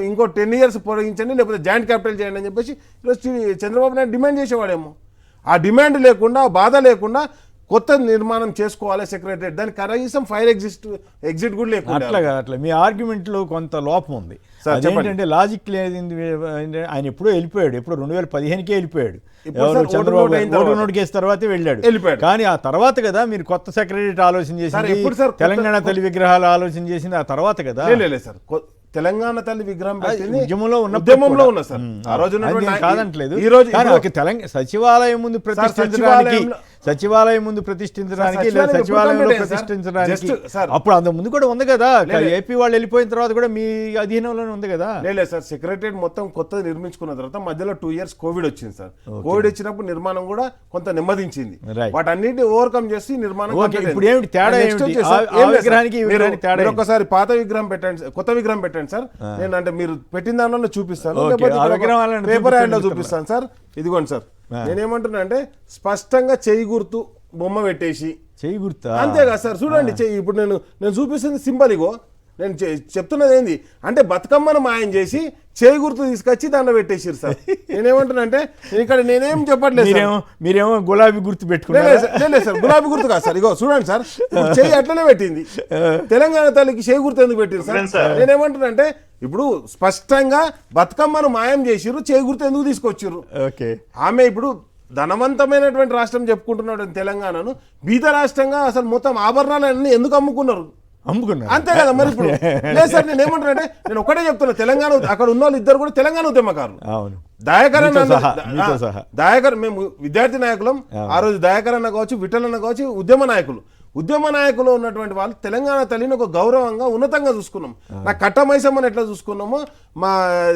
ఇంకో 10 years పొడిగించండి లేకపోతే జాయింట్ క్యాపిటల్ చేయండి అని చెప్పేసి ఈరోజు చంద్రబాబు నాయుడు డిమాండ్ చేసేవాడేమో. ఆ డిమాండ్ లేకుండా బాధ లేకుండా కొత్త నిర్మాణం చేసుకోవాలి సెక్రటరియట్, దానికి కనీసం ఫైర్ ఎగ్జిట్ కూడా లేకుండా. అట్లా మీ ఆర్గ్యుమెంట్లో కొంత లోపం ఉంది. అదేంటంటే లాజిక్ లేదు. ఆయన ఎప్పుడో వెళ్ళిపోయాడు, ఎప్పుడు 2015కే వెళ్ళిపోయాడు. చంద్రబాబు ఓటు నోటికేసిన తర్వాతే వెళ్ళాడు. కానీ ఆ తర్వాత కదా మీరు కొత్త సెక్రటరియట్ ఆలోచన చేసింది, తెలంగాణ తల్లి విగ్రహాలు ఆలోచన చేసింది ఆ తర్వాత కదా. సార్ తెలంగాణ తల్లి విగ్రహం ఉద్యమంలో ఉన్న సార్ ఆ రోజు కాదంటలేదు. ఈ రోజు సచివాలయం ముందు ప్రతిష్ఠించడానికి లేదా సచివాలయంలో ప్రతిష్ఠించడానికి అప్పుడు అంత ముందు కూడా ఉంది కదా. ఏపీ వాళ్ళు వెళ్ళిపోయిన తర్వాత కూడా మీ అధీనంలోనే ఉంది కదా. లేదు సార్, సెక్రటరియట్ మొత్తం కొత్తది నిర్మించుకున్న తర్వాత మధ్యలో 2 years కోవిడ్ వచ్చింది సార్. కోవిడ్ వచ్చినప్పుడు నిర్మాణం కూడా కొంత నెమ్మదించింది. వాటన్నిటిని ఓవర్కమ్ చేసి నిర్మాణం. ఇప్పుడు ఏమిటి తేడా? ఒకసారి పాత విగ్రహం పెట్టండి, కొత్త విగ్రహం పెట్టండి సార్. నేను అంటే మీరు పెట్టిన దానిలో చూపిస్తాను, పేపర్ హ్యాండ్ లో చూపిస్తాను సార్. ఇదిగోండి సార్, నేనేమంటున్నా అంటే స్పష్టంగా చెయ్యి గుర్తు బొమ్మ పెట్టేసి, చెయ్యి గుర్తు అంతేగా సార్. చూడండి చెయ్యి, ఇప్పుడు నేను చూపిస్తుంది సింబల్. ఇగో నేను చెప్తున్నది ఏంది అంటే బతుకమ్మను మాయం చేసి చేయి గుర్తు తీసుకొచ్చి దాంట్లో పెట్టేసారు సార్. నేనేమంటున్నా అంటే ఇక్కడ నేనేం చెప్పట్లేదు, మీరేమో గులాబీ గుర్తు పెట్టుకున్నారు. లేదు సార్, గులాబీ గుర్తు కాదు సార్. ఇగో చూడండి సార్, చెయ్యి అట్లనే పెట్టింది. తెలంగాణ తల్లికి చేయి గుర్తు ఎందుకు పెట్టిరు సార్? నేనేమంటున్నా అంటే ఇప్పుడు స్పష్టంగా బతుకమ్మను మాయం చేసిర్రు, చేయి గుర్తు ఎందుకు తీసుకొచ్చిర్రు? ఆమె ఇప్పుడు ధనవంతమైనటువంటి రాష్ట్రం చెప్పుకుంటున్నాడు తెలంగాణను, బీద రాష్ట్రంగా అసలు మొత్తం ఆభరణాలన్నీ ఎందుకు అమ్ముకున్నారు? అంతే కదా మరి. ఇప్పుడు లేదు సార్, నేను ఏమంటున్నా అంటే నేను ఒకటే చెప్తున్నా, తెలంగాణ అక్కడ ఉన్న వాళ్ళు 2 కూడా తెలంగాణ ఉద్యమకారులు. దయాకర్ మేము విద్యార్థి నాయకులం. ఆ రోజు దయాకర్ అన్న కావచ్చు, విఠల్ అన్న కావచ్చు, ఉద్యమ నాయకులు ఉన్నటువంటి వాళ్ళు తెలంగాణ తల్లిని ఒక గౌరవంగా ఉన్నతంగా చూసుకున్నాం. నా కట్టమైసమ్మని ఎట్లా చూసుకున్నామో, మా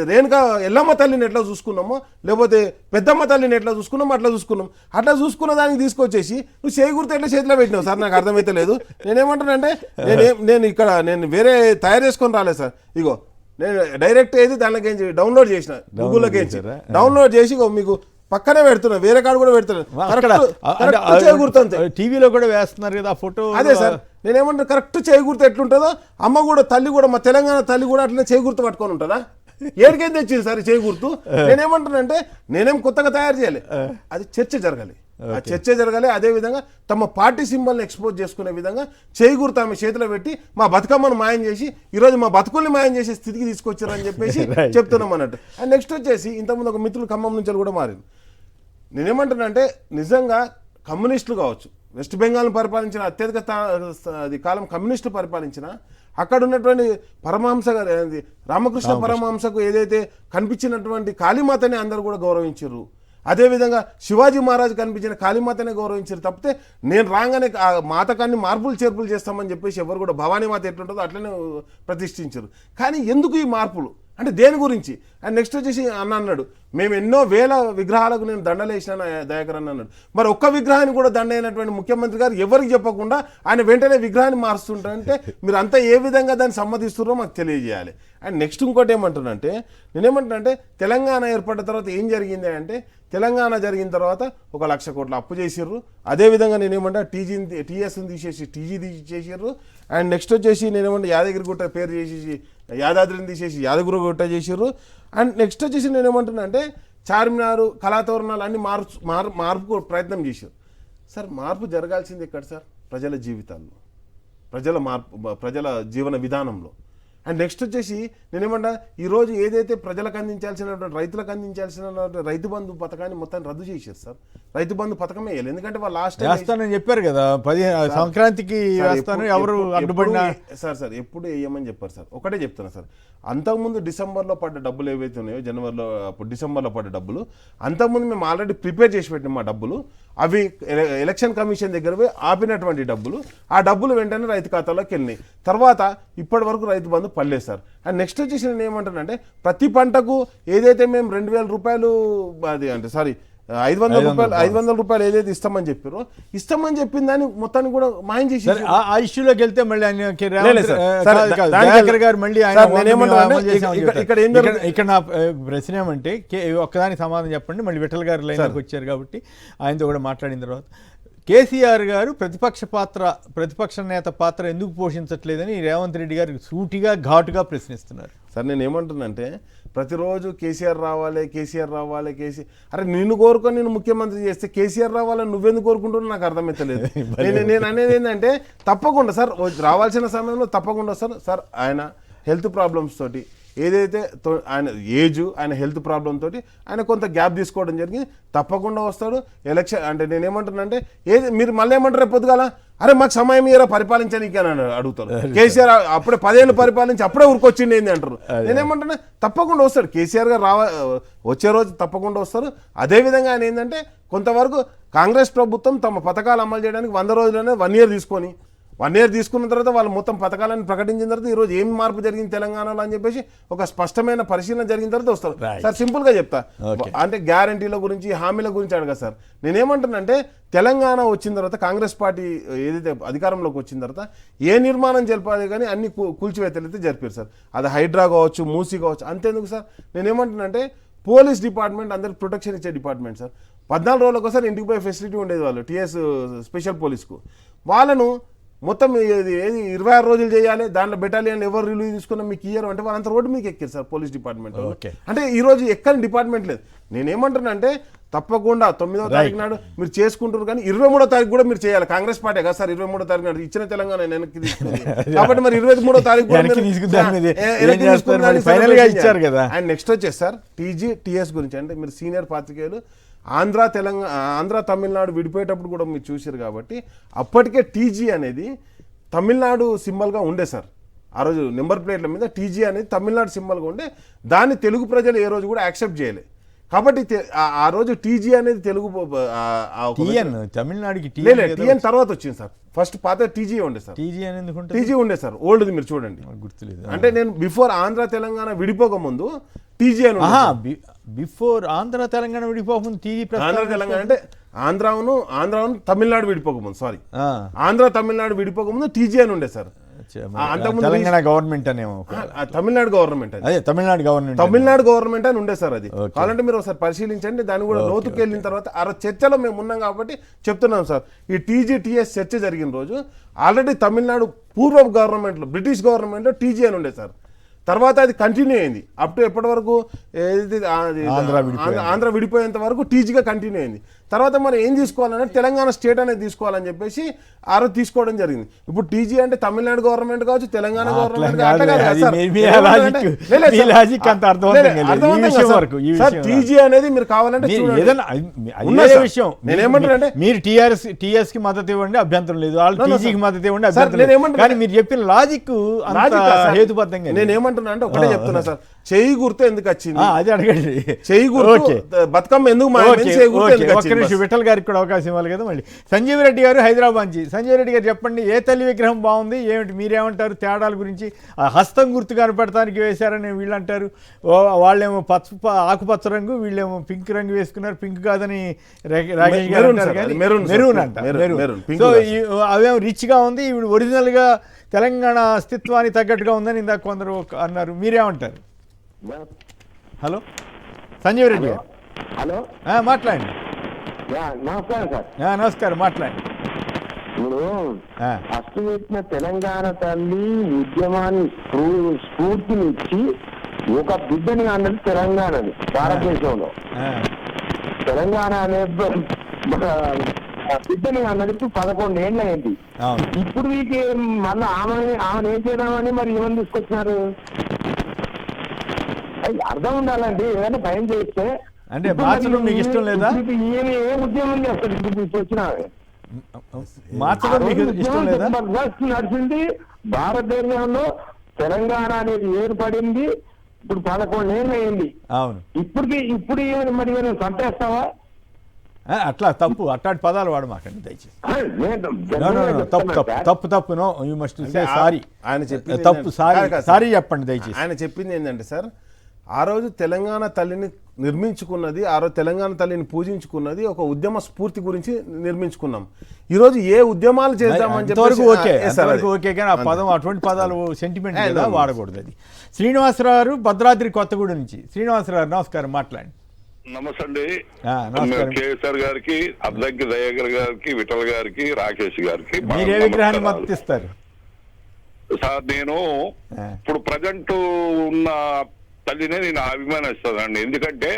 రేణుక ఎల్లమ్మ తల్లిని ఎట్లా చూసుకున్నామో, లేకపోతే పెద్దమ్మ తల్లిని ఎట్లా చూసుకున్నామో అట్లా చూసుకున్నాం. అట్లా చూసుకున్న దానికి తీసుకొచ్చేసి నువ్వు చేయి గుర్తు ఎట్లా చేతిలో పెట్టినావు సార్? నాకు అర్థమైతే లేదు. నేనేమంటానంటే నేను వేరే తయారు చేసుకొని రాలేదు సార్. ఇగో నేను డైరెక్ట్ అయితే దానిలోకి డౌన్లోడ్ చేసిన, గూగుల్లోకి డౌన్లోడ్ చేసి మీకు పక్కనే పెడుతున్నా, వేరే కాడ కూడా పెడుతున్నా. టీవీలో కూడా వేస్తున్నారు కదా ఫోటో. అదే సార్, నేనేమంటా కరెక్ట్ చేయి గుర్తు ఎట్లుంటుందో అమ్మ కూడా తల్లి కూడా మా తెలంగాణ తల్లి కూడా అట్లనే చేయి గుర్తు పట్టుకొని ఉంటుందా? ఏడికేం తెచ్చింది సార్ చేయి గుర్తు? నేనేమంటానంటే నేనేం కొత్తగా తయారు చేయాలి, అది చర్చ జరగాలి. ఆ చర్చ జరగాలి. అదేవిధంగా తమ పార్టీ సింబల్ని ఎక్స్పోజ్ చేసుకునే విధంగా చేయి గుర్తు ఆమె చేతిలో పెట్టి మా బతుకమ్మను మాయం చేసి ఈరోజు మా బతుకుల్ని మాయం చేసే స్థితికి తీసుకొచ్చారని చెప్పేసి చెప్తున్నాం అన్నట్టు. అండ్ నెక్స్ట్ వచ్చేసి ఇంతకుముందు ఒక మిత్రులు ఖమ్మం నుంచి కూడా మారింది. నేనేమంటున్నా అంటే నిజంగా కమ్యూనిస్టులు కావచ్చు, వెస్ట్ బెంగాల్ను పరిపాలించిన అత్యధిక కాలం కమ్యూనిస్టులు పరిపాలించిన అక్కడ ఉన్నటువంటి పరమహంస రామకృష్ణ పరమహంసకు ఏదైతే కనిపించినటువంటి కాళీమాతని అందరూ కూడా గౌరవించారు. అదేవిధంగా శివాజీ మహారాజు కనిపించిన కాళీమాతనే గౌరవించారు తప్పితే నేను రాగానే ఆ మాతకాన్ని మార్పులు చేర్పులు చేస్తామని చెప్పేసి ఎవరు కూడా భవానీ మాత ఎట్లుంటుందో అట్లనే ప్రతిష్ఠించారు. కానీ ఎందుకు ఈ మార్పులు? అంటే దేని గురించి? అండ్ నెక్స్ట్ వచ్చేసి అన్న అన్నాడు మేము ఎన్నో వేల విగ్రహాలకు నేను దండలు వేసినాను దయాకర్ అన్న అన్నాడు. మరి ఒక్క విగ్రహాన్ని కూడా దండ అయినటువంటి ముఖ్యమంత్రి గారు ఎవరికి చెప్పకుండా ఆయన వెంటనే విగ్రహాన్ని మారుస్తుంటారంటే మీరు అంతా ఏ విధంగా దాన్ని సమ్మతిస్తున్నారో మాకు తెలియజేయాలి. అండ్ నెక్స్ట్ ఇంకోటి ఏమంటున్నానంటే నేనేమంటున్నానంటే తెలంగాణ ఏర్పడిన తర్వాత ఏం జరిగింది అంటే తెలంగాణ జరిగిన తర్వాత 1,00,000 కోట్ల అప్పు చేసిర్రు. అదేవిధంగా నేనేమంటా టీఎస్ని తీసేసి టీజీ తీసేసారు. అండ్ నెక్స్ట్ వచ్చేసి నేనేమంటే యాదగిరిగుట్ట పేరు చేసేసి యాదాద్రిని తీసేసి యాదగిరిగుట్ట చేసిర్రు. అండ్ నెక్స్ట్ వచ్చేసి నేనేమంటున్నా అంటే చార్మినారు కళాతోరణాలు అన్ని మార్పు ప్రయత్నం చేశారు. సార్ మార్పు జరగాల్సింది ఎక్కడ సార్? ప్రజల జీవితాల్లో, ప్రజల జీవన విధానంలో. అండ్ నెక్స్ట్ వచ్చేసి నేనేమంటా ఈరోజు ఏదైతే ప్రజలకు అందించాల్సినటువంటి రైతులకు అందించాల్సిన రైతు బంధు పథకాన్ని మొత్తం రద్దు చేశారు సార్. రైతు బంధు పథకమే వేయాలి. ఎందుకంటే వాళ్ళు లాస్ట్ వేస్తానని చెప్పారు కదా, సంక్రాంతికి వేస్తాను ఎవరు అడ్డుపడినా సార్ ఎప్పుడు వేయమని చెప్పారు సార్. ఒకటే చెప్తున్నా సార్, అంతకుముందు డిసెంబర్లో పడ్డ డబ్బులు ఏవైతే ఉన్నాయో జనవరిలో అప్పుడు డిసెంబర్లో పడ్డ డబ్బులు అంతకుముందు మేము ఆల్రెడీ ప్రిపేర్ చేసి పెట్టినాం. మా డబ్బులు అవి ఎలక్షన్ కమిషన్ దగ్గర పోయి ఆపినటువంటి డబ్బులు, ఆ డబ్బులు వెంటనే రైతు ఖాతాలోకి వెళ్ళినాయి. తర్వాత ఇప్పటి వరకు రైతు బంధు పడలేదు సార్. అండ్ నెక్స్ట్ వచ్చేసి నేను ఏమంటానంటే ప్రతి పంటకు ఏదైతే మేము 2,000 రూపాయలు అది అంటే సారీ 500 రూపాయలు ఏదైతే ఇస్తామని చెప్పారో ఇస్తామని చెప్పిన దాన్ని మొత్తాన్ని కూడా మాయం చేసి ఆ ఇష్యూలోకి వెళ్తే మళ్ళీ ఇక్కడ నా ప్రశ్న ఏమంటే ఒక్కదానికి సమాధానం చెప్పండి. మళ్ళీ విఠల్ గారు లైన్లోకి వచ్చారు కాబట్టి ఆయనతో కూడా మాట్లాడిన తర్వాత కేసీఆర్ గారు ప్రతిపక్ష నేత పాత్ర ఎందుకు పోషించట్లేదని రేవంత్ రెడ్డి గారు సూటిగా ఘాటుగా ప్రశ్నిస్తున్నారు. సార్ నేను ఏమంటున్నానంటే ప్రతిరోజు కేసీఆర్ రావాలి అరే నిన్ను కోరుకొని నేను ముఖ్యమంత్రి చేస్తే కేసీఆర్ రావాలని నువ్వెందుకు కోరుకుంటున్నా నాకు అర్థమవుతలేదు. నేను అనేది ఏంటంటే తప్పకుండా సార్ రావాల్సిన సమయంలో తప్పకుండా వస్తారు సార్. ఆయన హెల్త్ ప్రాబ్లమ్స్ తోటి ఏదైతే ఆయన ఆయన హెల్త్ ప్రాబ్లం తోటి ఆయన కొంత గ్యాప్ తీసుకోవడం జరిగింది. తప్పకుండా వస్తాడు. ఎలక్షన్ అంటే నేనేమంటున్నానంటే మీరు మళ్ళీ ఏమంటారు పొద్దుగాల అరే మాకు సమయం ఇయరా పరిపాలించడానికి అని అడుగుతారు. కేసీఆర్ అప్పుడే 10 ఏళ్ళు పరిపాలించి అప్పుడే ఊరికొచ్చింది ఏంది అంటారు. నేనేమంటున్నా తప్పకుండా వస్తాడు కేసీఆర్ గారు వచ్చే రోజు తప్పకుండా వస్తారు. అదేవిధంగా ఆయన ఏంటంటే కొంతవరకు కాంగ్రెస్ ప్రభుత్వం తమ పథకాలు అమలు చేయడానికి 100 రోజులనే 1 ఇయర్ తీసుకొని 1 ఇయర్ తీసుకున్న తర్వాత వాళ్ళు మొత్తం పథకాలను ప్రకటించిన తర్వాత ఈరోజు ఏం మార్పు జరిగింది తెలంగాణలో అని చెప్పేసి ఒక స్పష్టమైన పరిశీలన జరిగిన తర్వాత వస్తారు సార్. సింపుల్గా చెప్తా అంటే గ్యారంటీల గురించి హామీల గురించి అడగా సార్. నేనేమంటున్నానంటే తెలంగాణ వచ్చిన తర్వాత కాంగ్రెస్ పార్టీ ఏదైతే అధికారంలోకి వచ్చిన తర్వాత ఏ నిర్మాణం జరపాలి కానీ అన్ని కూల్చివేతలు అయితే జరిపారు సార్. అది హైడ్రా కావచ్చు, మూసీ కావచ్చు. అంతేందుకు సార్ నేనేమంటున్నానంటే పోలీస్ డిపార్ట్మెంట్ అందరికి ప్రొటెక్షన్ ఇచ్చే డిపార్ట్మెంట్ సార్. 14 రోజులకు ఒకసారి ఇంటికి పోయే ఫెసిలిటీ ఉండేది వాళ్ళు టీఎస్ స్పెషల్ పోలీస్కు. వాళ్ళను మొత్తం 26 రోజులు చేయాలి. దాంట్లో బెటాలియన్ ఎవరు రిలీవ్ తీసుకున్నా మీకు ఇయ్యరు అంటే వాళ్ళంత రోడ్డు మీకు ఎక్కారు సార్ పోలీస్ డిపార్ట్మెంట్. అంటే ఈరోజు ఎక్కని డిపార్ట్మెంట్ లేదు. నేనేమంటున్నా అంటే తప్పకుండా 9వ తారీఖు నాడు మీరు చేసుకుంటారు కానీ 23వ తారీఖు కూడా మీరు చేయాలి. కాంగ్రెస్ పార్టీ కదా సార్ 23వ తారీఖు నాడు ఇచ్చిన తెలంగాణ వెనక్కి తీసుకుంది కాబట్టి మరి 23వ తారీఖు ఇచ్చారు కదా. అండ్ నెక్స్ట్ వచ్చేసి సార్ టీఎస్ గురించి అంటే మీరు సీనియర్ పాత్రికేయులు ఆంధ్ర తమిళనాడు విడిపోయేటప్పుడు కూడా మీరు చూసారు కాబట్టి అప్పటికే టీజీ అనేది తమిళనాడు సింబల్గా ఉండే సార్. ఆ రోజు నెంబర్ ప్లేట్ల మీద టీజీ అనేది తమిళనాడు సింబల్గా ఉండే. దాన్ని తెలుగు ప్రజలు ఏ రోజు కూడా యాక్సెప్ట్ చేయలేదు. కాబట్టి ఆ రోజు టీజీ అనేది తెలుగు తమిళనాడుకి టీఎన్ తర్వాత వచ్చింది సార్. ఫస్ట్ పాత టీజీ ఉండే సార్. టీజీ ఉండే సార్ ఓల్డ్ది మీరు చూడండి గుర్తులేదు. అంటే నేను బిఫోర్ ఆంధ్ర తెలంగాణ విడిపోక ముందు టీజీ అని బిఫోర్ ఆంధ్ర తెలంగాణ విడిపోకముందు టీజీ ఆంధ్ర తెలంగాణ అంటే ఆంధ్రాను తమిళనాడు విడిపోకముందు సారీ ఆంధ్ర తమిళనాడు విడిపోకముందు టీజీ అని ఉండే సార్. తెలంగాణ గవర్నమెంట్ అనేమో తమిళనాడు గవర్నమెంట్ అదే తమిళనాడు గవర్నమెంట్ అని ఉండే సార్. అది కావాలంటే మీరు ఒకసారి పరిశీలించండి. దాన్ని కూడా లోతుకు వెళ్ళిన తర్వాత ఆ చర్చలో మేము ఉన్నాం కాబట్టి చెప్తున్నాం సార్. ఈ టీఎస్ చర్చ జరిగిన రోజు ఆల్రెడీ తమిళనాడు పూర్వ గవర్నమెంట్లో బ్రిటిష్ గవర్నమెంట్లో టీజీ అని ఉండే సార్. తర్వాత అది కంటిన్యూ అయింది అప్ టు ఎప్పటి వరకు ఆంధ్ర విడిపోయేంత వరకు టీజీగా కంటిన్యూ అయింది. తర్వాత మరి ఏం తీసుకోవాలంటే తెలంగాణ స్టేట్ అనేది తీసుకోవాలని చెప్పేసి ఆ రోజు తీసుకోవడం జరిగింది. ఇప్పుడు టీజీ అంటే తమిళనాడు గవర్నమెంట్ కావచ్చు, తెలంగాణ గవర్నమెంట్ టీజీ అనేది మీరు కావాలంటే నేనేమంటానంటే మీరు టీఎస్ కి మద్దతు ఇవ్వండి అభ్యంతరం లేదు, టీజీకి మద్దతు ఇవ్వండి అభ్యంతరం లేదు. కానీ మీరు చెప్పిన లాజిక్ హేతుబద్ధంగా నేనేమంటున్నా అంటే ఒకటే చెప్తున్నా సార్. చెయ్యి గుర్తు ఎందుకు వచ్చింది అది అడగండి. చెయ్యి గుర్తు బతుకమ్మ ఎందుకు నిమిషం విఠల్ గారికి కూడా అవకాశం ఇవ్వాలి కదా మళ్ళీ. సంజీవ్ రెడ్డి గారు హైదరాబాద్ నుంచి. సంజీవ్ రెడ్డి గారు చెప్పండి, ఏ తల్లి విగ్రహం బాగుంది, ఏమిటి మీరేమంటారు తేడాల గురించి? ఆ హస్తం గుర్తు కనపడటానికి వేశారని వీళ్ళు అంటారు, వాళ్ళేమో ఆకుపచ్చ రంగు, వీళ్ళేమో పింక్ రంగు వేసుకున్నారు, పింక్ కాదని రాకేష్ గారు అంటారు, కానీ మెరూన్ అంట. సో అవేమో రిచ్గా ఉంది, ఇవి ఒరిజినల్గా తెలంగాణ అస్తిత్వానికి తగ్గట్టుగా ఉందని ఇందాక కొందరు అన్నారు, మీరేమంటారు? హలో సంజీవ్ రెడ్డి గారు. హలో మాట్లాడండి. నమస్కారం సార్. నమస్కారం, మాట్లాడండి. ఇప్పుడు ఫస్ట్ పెట్టిన తెలంగాణ తల్లి ఉద్యమాన్ని స్ఫూర్తినిచ్చి ఒక బిడ్డని అన్నది తెలంగాణని భారతదేశంలో. తెలంగాణ అనే బిడ్డని అన్నది ఇప్పుడు 11 ఏళ్ళు అయింది. ఇప్పుడు వీటి మళ్ళీ ఆమెను ఏం చేద్దామని మరి ఏమని తీసుకొచ్చినారు? అర్థం ఉండాలండి. ఏదైనా భయం చేస్తే అంటే మార్చడం మీకు ఇష్టం లేదా? ఏ ఉద్యమం చేస్తారు ఇప్పుడు వచ్చినా మార్చడం మీకు ఇష్టం లేదా? నడిచింది భారతదేశంలో. తెలంగాణ అనేది ఏర్పడింది ఇప్పుడు 11 ఏళ్ళు అయింది. అవును. ఇప్పుడు మరి చంపేస్తావా? అట్లా తప్పు, అట్లాంటి పదాలు వాడమాకండి దయచేసి. తప్పు no, you must say sorry. ఆయన చెప్పింది తప్పు, సారీ చెప్పండి దయచేసి. ఆయన చెప్పింది ఏంటంటే సార్, ఆ రోజు తెలంగాణ తల్లిని నిర్మించుకున్నది, ఆ రోజు తెలంగాణ తల్లిని పూజించుకున్నది ఒక ఉద్యమ స్ఫూర్తి గురించి నిర్మించుకున్నాం. ఈ రోజు ఏ ఉద్యమాలు చేద్దామని చెప్పి ఓకే, కానీ ఆ పదం అటువంటి పదాలు సెంటిమెంట్ కదా, వాడకూడదు. అది శ్రీనివాసరావు గారు భద్రాద్రి కొత్తగూడెం నుంచి. శ్రీనివాసరావు నమస్కారం, మాట్లాడండి. నమస్తే అండి. కేసీఆర్ గారికి, అద్దంకి దయాకర్ గారికి, విఠల్ గారికి, రాకేష్ గారికి. మీరు ఏ విగ్రహాన్ని మద్దతిస్తారు సార్? నేను ఇప్పుడు ప్రజెంట్ ఉన్న తల్లినే నేను అభిమానిస్తానండి. ఎందుకంటే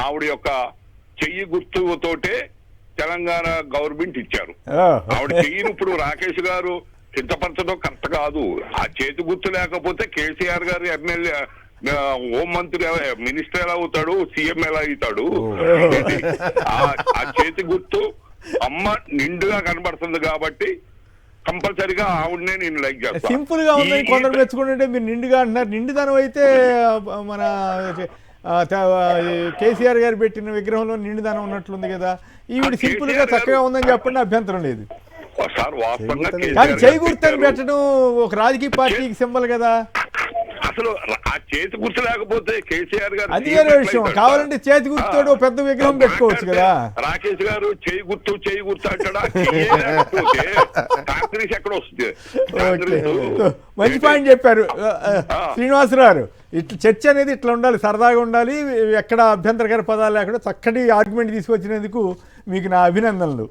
ఆవిడ యొక్క చెయ్యి గుర్తుతోటే తెలంగాణ గవర్నమెంట్ ఇచ్చారు. ఆవిడ చెయ్యిని ఇప్పుడు రాకేష్ గారు సిద్ధపరచడం కరెక్ట్ కాదు. ఆ చేతి గుర్తు లేకపోతే కేసీఆర్ గారు ఎమ్మెల్యే, హోంమంత్రి, మినిస్టర్ ఎలా అవుతాడు, సీఎం ఎలా అవుతాడు? ఆ చేతి గుర్తు అమ్మ నిండుగా కనబడుతుంది కాబట్టి కంపల్సరీగా ఆవిడనే నేను లైక్ చేస్తాను. సింపుల్ గా ఉంది, కొందరు మెచ్చుకుంటుంటే మీరు నిండుగా అంటున్నారు. నిండుదనం అయితే మన కేసీఆర్ గారు పెట్టిన విగ్రహంలో నిండుదనం ఉన్నట్లుంది కదా. ఈవిడ సింపుల్ గా చక్కగా ఉందని చెప్పండి, అభ్యంతరం లేదు. కానీ చేయి గుర్తని పెట్టడం ఒక రాజకీయ పార్టీకి సింబల్ కదా. అసలు ఆ చేతి గుర్తు లేకపోతే కేసీఆర్ గారు అది వేరే విషయం. కావాలంటే చేతి గుర్తుతో పెద్ద విగ్రహం పెట్టుకోవచ్చు కదా. రాకేష్ గారు చేయి గుర్తు అంటాడా? కాంగ్రెస్ ఎక్కడ వస్తుంది? మంచి పాయింట్ చెప్పారు శ్రీనివాసరావు. ఇట్లా చర్చ అనేది ఇట్లా ఉండాలి, సరదాగా ఉండాలి, ఎక్కడ అభ్యంతరకర పదాలు లేకుండా చక్కటి ఆర్గ్యుమెంట్ తీసుకొచ్చినందుకు మీకు నా అభినందనలు.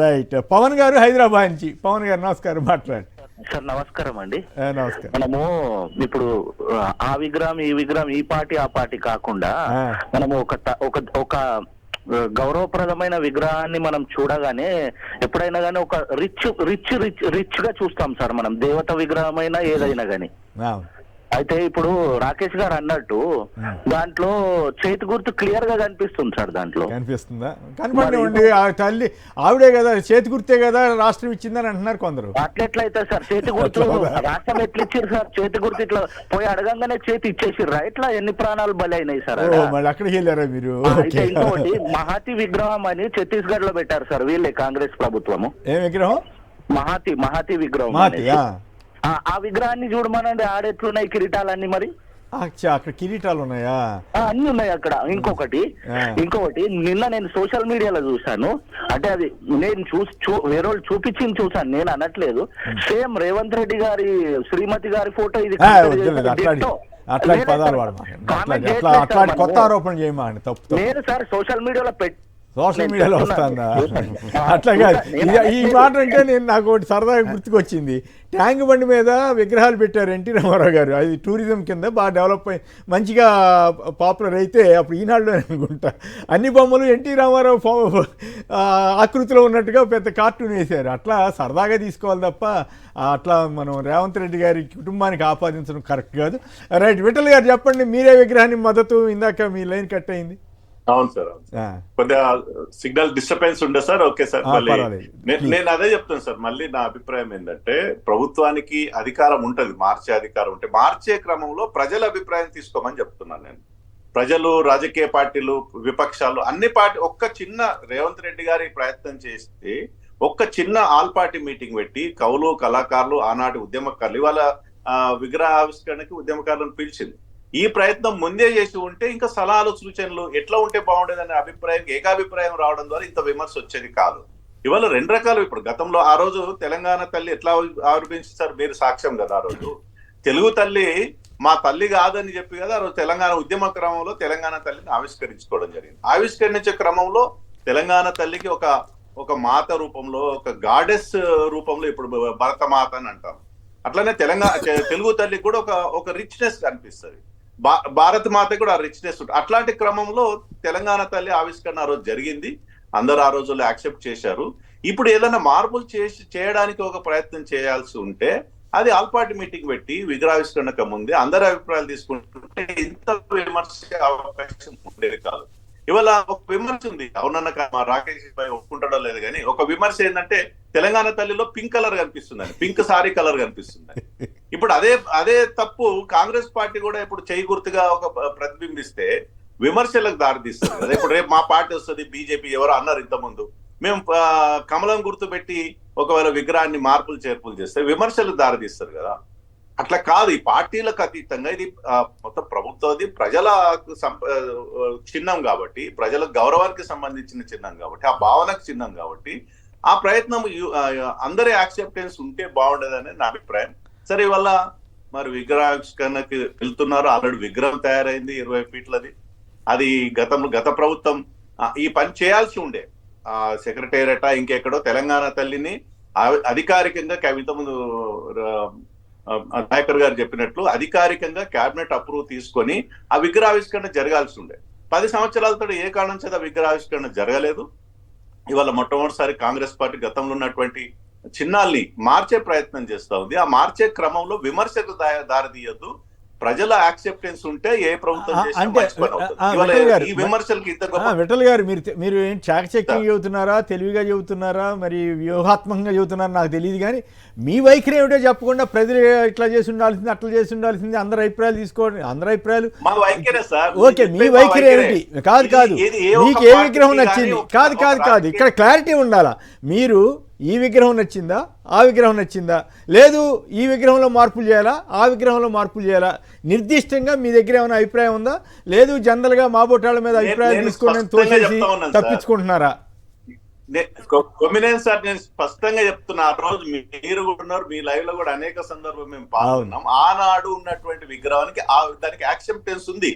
రైట్. పవన్ గారు హైదరాబాద్ నుంచి. పవన్ గారు నమస్కారం, మాట్లాడండి. సార్ నమస్కారం అండి. నమస్కారం. మనము ఇప్పుడు ఆ విగ్రహం ఈ విగ్రహం, ఈ పార్టీ ఆ పార్టీ కాకుండా మనము ఒక గౌరవప్రదమైన విగ్రహాన్ని మనం చూడగానే ఎప్పుడైనా కానీ ఒక రిచ్ గా చూస్తాం సార్ మనం. దేవత విగ్రహమైనా ఏదైనా కానీ. అయితే ఇప్పుడు రాకేష్ గారు అన్నట్టు దాంట్లో చేతి గుర్తు క్లియర్ గా కనిపిస్తుంది సార్. దాంట్లో కనిపిస్తుందా? కనపడండి. తల్లి ఆవిడే కదా, చేతి గుర్తే కదా రాష్ట్రం ఇచ్చిందని అంటున్నారు కొందరు. అట్లెట్లయితే సార్ చేతి గుర్తు రాష్ట్రం ఎట్లా ఇచ్చారు సార్? చేతి గుర్తు ఇట్లా పోయి అడగంగానే చేతి ఇచ్చేసిర్రా? ఇట్లా ఎన్ని ప్రాణాలు బలి అయినాయి సార్? మళ్ళీ అక్కడికి వెళ్ళారా మీరు? అయితే ఇంకోటి మహాతి విగ్రహం అని ఛత్తీస్గఢ్ లో పెట్టారు సార్ వీళ్ళే, కాంగ్రెస్ ప్రభుత్వము. ఏ విగ్రహం? మహాతి విగ్రహం. ఆ విగ్రహాన్ని చూడమనండి, ఆడెట్లున్నాయి కిరీటాలన్నీ. మరి అక్కడ కిరీటాలు ఉన్నాయా? అన్ని ఉన్నాయి అక్కడ. ఇంకొకటి నిన్న నేను సోషల్ మీడియాలో చూసాను. అంటే అది నేను వేరే వాళ్ళు చూపించింది చూసాను, నేను అనట్లేదు. సేమ్ రేవంత్ రెడ్డి గారి శ్రీమతి గారి ఫోటో ఇది. అట్లాంటి పదాలు వాడమండి, అట్లాంటి కొత్త ఆరోపణ చేయమండి. తప్పు నేను సార్ సోషల్ మీడియాలో సోషల్ మీడియాలో వస్తుందా? అట్లా కాదు. ఈ మాట అంటే నాకు ఒకటి సరదాగా గుర్తుకొచ్చింది. ట్యాంక్ బండి మీద విగ్రహాలు పెట్టారు ఎన్టీ రామారావు గారు. అది టూరిజం కింద బాగా డెవలప్ అయి మంచిగా పాపులర్ అయితే అప్పుడు ఈనాడులో అనుకుంటా అన్ని బొమ్మలు ఎన్టీ రామారావు ఆకృతిలో ఉన్నట్టుగా పెద్ద కార్టూన్ వేశారు. అట్లా సరదాగా తీసుకోవాలి తప్ప అట్లా మనం రేవంత్ రెడ్డి గారి కుటుంబానికి ఆపాదించడం కరెక్ట్ కాదు. రైట్. విఠల్ గారు చెప్పండి, మీరే విగ్రహాన్ని మద్దతు? ఇందాక మీ లైన్ కట్ అయింది. అవును సార్, కొద్దిగా సిగ్నల్ డిస్టర్బెన్స్ ఉండే సార్. ఓకే సార్, మళ్ళీ నేను అదే చెప్తాను సార్. మళ్ళీ నా అభిప్రాయం ఏంటంటే ప్రభుత్వానికి అధికారం ఉంటది, మార్చే అధికారం ఉంటే మార్చే క్రమంలో ప్రజల అభిప్రాయం తీసుకోమని చెప్తున్నాను నేను. ప్రజలు, రాజకీయ పార్టీలు, విపక్షాలు అన్ని పార్టీ ఒక్క చిన్న రేవంత్ రెడ్డి గారి ప్రయత్నం చేస్తే ఒక్క చిన్న ఆల్ పార్టీ మీటింగ్ పెట్టి కవులు, కళాకారులు, ఆనాటి ఉద్యమకారులు, ఇవాళ విగ్రహావిష్కరణకి ఉద్యమకారులను పిలిచింది. ఈ ప్రయత్నం ముందే చేసి ఉంటే ఇంకా సలహాలు, సూచనలు ఎట్లా ఉంటే బాగుండేదనే అభిప్రాయం, ఏకాభిప్రాయం రావడం ద్వారా ఇంత విమర్శ వచ్చేది కాదు. ఇవాళ రెండు రకాలు. ఇప్పుడు గతంలో ఆ రోజు తెలంగాణ తల్లి ఎట్లా ఆవిర్భించారు మీరు సాక్ష్యం కదా. ఆ రోజు తెలుగు తల్లి మా తల్లి కాదని చెప్పి కదా ఆ రోజు తెలంగాణ ఉద్యమ క్రమంలో తెలంగాణ తల్లిని ఆవిష్కరించుకోవడం జరిగింది. ఆవిష్కరించే క్రమంలో తెలంగాణ తల్లికి ఒక మాత రూపంలో, ఒక గాడెస్ రూపంలో ఇప్పుడు భరతమాత అని అంటాం. అట్లనే తెలుగు తల్లికి కూడా ఒక రిచ్నెస్ కనిపిస్తుంది. భారత మాత కూడా ఆ రిచ్నెస్ ఉంటుంది. అట్లాంటి క్రమంలో తెలంగాణ తల్లి ఆవిష్కరణ ఆ రోజు జరిగింది. అందరు ఆ రోజుల్లో యాక్సెప్ట్ చేశారు. ఇప్పుడు ఏదైనా మార్పులు చేయడానికి ఒక ప్రయత్నం చేయాల్సి ఉంటే అది ఆల్ పార్టీ మీటింగ్ పెట్టి విగ్రహావిష్కరణకు ముందే అందరి అభిప్రాయాలు తీసుకుంటుంటే ఇంత విమర్శకే అవకాశం ఉండేది కాదు. ఇవాళ ఒక విమర్శ ఉంది, అవునన్న మా రాకేష్ భాయ్ ఒప్పుకుంటాడో లేదు కానీ ఒక విమర్శ ఏంటంటే తెలంగాణ తల్లిలో పింక్ కలర్ కనిపిస్తుందని, పింక్ సారీ కలర్ కనిపిస్తుందని. ఇప్పుడు అదే తప్పు కాంగ్రెస్ పార్టీ కూడా ఇప్పుడు చేయి గుర్తుగా ఒక ప్రతిబింబిస్తే విమర్శలకు దారితీస్తుంది కదా. ఇప్పుడు రేపు మా పార్టీ వస్తుంది, బీజేపీ ఎవరో అన్నారు ఇంతకుముందు, మేము కమలం గుర్తు పెట్టి ఒకవేళ విగ్రహాన్ని మార్పులు చేర్పులు చేస్తే విమర్శలకు దారితీస్తారు కదా. అట్లా కాదు. ఈ పార్టీలకు అతీతంగా ఇది మొత్తం ప్రభుత్వాది ప్రజల చిహ్నం కాబట్టి, ప్రజల గౌరవానికి సంబంధించిన చిహ్నం కాబట్టి, ఆ భావనకు చిహ్నం కాబట్టి ఆ ప్రయత్నం అందరి యాక్సెప్టెన్స్ ఉంటే బాగుండేదని నా అభిప్రాయం. సరే, ఇవల్ల మరి విగ్రహావిష్కరణకి వెళ్తున్నారు. ఆల్రెడీ విగ్రహం తయారైంది 20 ఫీట్లది. అది గత ప్రభుత్వం ఈ పని చేయాల్సి ఉండే. సెక్రటేరియట్ ఇంకెక్కడో తెలంగాణ తల్లిని అధికారికంగా కవిత ముందు నాయకర్ గారు చెప్పినట్లు అధికారికంగా కేబినెట్ అప్రూవ్ తీసుకొని ఆ విగ్రహావిష్కరణ జరగాల్సి ఉండే. 10 సంవత్సరాలతో ఏ కారణం చేత విగ్రహావిష్కరణ జరగలేదు. ఇవాళ మొట్టమొదటిసారి కాంగ్రెస్ పార్టీ గతంలో ఉన్నటువంటి చిన్నాల్ని మార్చే ప్రయత్నం చేస్తా ఉంది. ఆ మార్చే క్రమంలో విమర్శకు దారితీయద్దు. ప్రజల యాక్సెప్టెన్స్ ఉంటే ఏ ప్రభుత్వం విఠల్ గారు మీరు ఏం చాకచక్యంగా చెబుతున్నారా, తెలివిగా చెబుతున్నారా, మరి వ్యూహాత్మకంగా చెబుతున్నారా నాకు తెలియదు. కానీ మీ వైఖరి ఏమిటో చెప్పకుండా ప్రజలు ఇట్లా చేసి ఉండాల్సింది, అట్లా చేసి ఉండాల్సింది, అందరి అభిప్రాయాలు తీసుకోండి. అందరి అభిప్రాయాలు ఓకే, మీ వైఖరి ఏమిటి? కాదు మీకు ఏ విగ్రహం నచ్చింది? కాదు ఇక్కడ క్లారిటీ ఉండాలా. మీరు ఈ విగ్రహం నచ్చిందా, ఆ విగ్రహం నచ్చిందా, లేదు ఈ విగ్రహంలో మార్పులు చేయాలా, ఆ విగ్రహంలో మార్పులు చేయాలా, నిర్దిష్టంగా మీ దగ్గర ఏమైనా అభిప్రాయం ఉందా? లేదు జనరల్గా మా బొట్టాళ్ళ మీద అభిప్రాయాలు తీసుకోవడం తోసేసి తప్పించుకుంటున్నారా? కొమ్మినేని సార్, నేను స్పష్టంగా చెప్తున్నా. ఆ రోజు మీరు కూడా ఉన్నారు, మీ లైవ్ లో కూడా అనేక సందర్భం మేము పాల్గొన్నాం. ఆనాడు ఉన్నటువంటి విగ్రహానికి దానికి యాక్సెప్టెన్స్ ఉంది.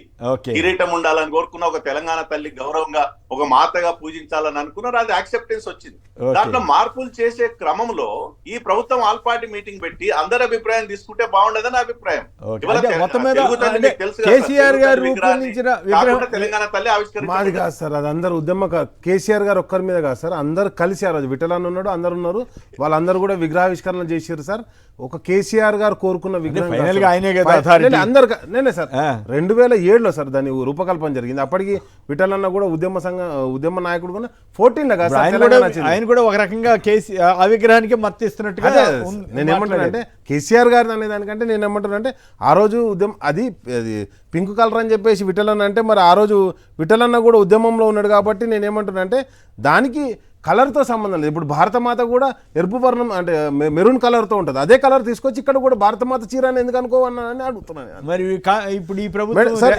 కిరీటం ఉండాలని కోరుకున్న, ఒక తెలంగాణ తల్లి గౌరవంగా ఒక మాతగా పూజించాలని అనుకున్నారు, అది యాక్సెప్టెన్స్ వచ్చింది. దాంట్లో మార్పులు చేసే క్రమంలో ఈ ప్రభుత్వం ఆల్ పార్టీ మీటింగ్ పెట్టి అందరి అభిప్రాయం తీసుకుంటే బాగుండదని అభిప్రాయం. తెలంగాణ తల్లి ఆవిష్కరణ కాదు సార్, అది అందరు ఉద్యమ కేసీఆర్ గారు ఒక్కరి మీద కాదు సార్, అందరు కలిసి ఆ రోజు విఠలాన్ని ఉన్నాడు, అందరు ఉన్నారు, వాళ్ళందరూ కూడా విగ్రహావిష్కరణ చేశారు సార్. ఒక కేసీఆర్ గారు కోరుకున్న విగ్రహం అందరు నేనే సార్ 2007లో సార్ దాని రూపకల్పన జరిగింది. అప్పటికి విఠలన్న కూడా ఉద్యమ నాయకుడు కూడా 14 కాదు ఆయన కూడా ఒక రకంగా ఆ విగ్రహానికి మద్దతు ఇస్తున్నట్టుగా. నేనేమంటానంటే కేసీఆర్ గారు అనే దానికంటే నేనేమంటానంటే ఆ రోజు ఉద్యమం అది పింక్ కలర్ అని చెప్పేసి విఠలన్న అంటే మరి ఆ రోజు విఠలన్న కూడా ఉద్యమంలో ఉన్నాడు కాబట్టి నేనేమంటానంటే దానికి కలర్తో సంబంధం లేదు. ఇప్పుడు భారతమాత కూడా ఎరుపు వర్ణం అంటే మెరూన్ కలర్తో ఉంటుంది. అదే కలర్ తీసుకొచ్చి ఇక్కడ కూడా భారతమాత చీర అని ఎందుకు అనుకోవని అడుగుతున్నాను. మరి ఇప్పుడు ఈ ప్రభుత్వం సార్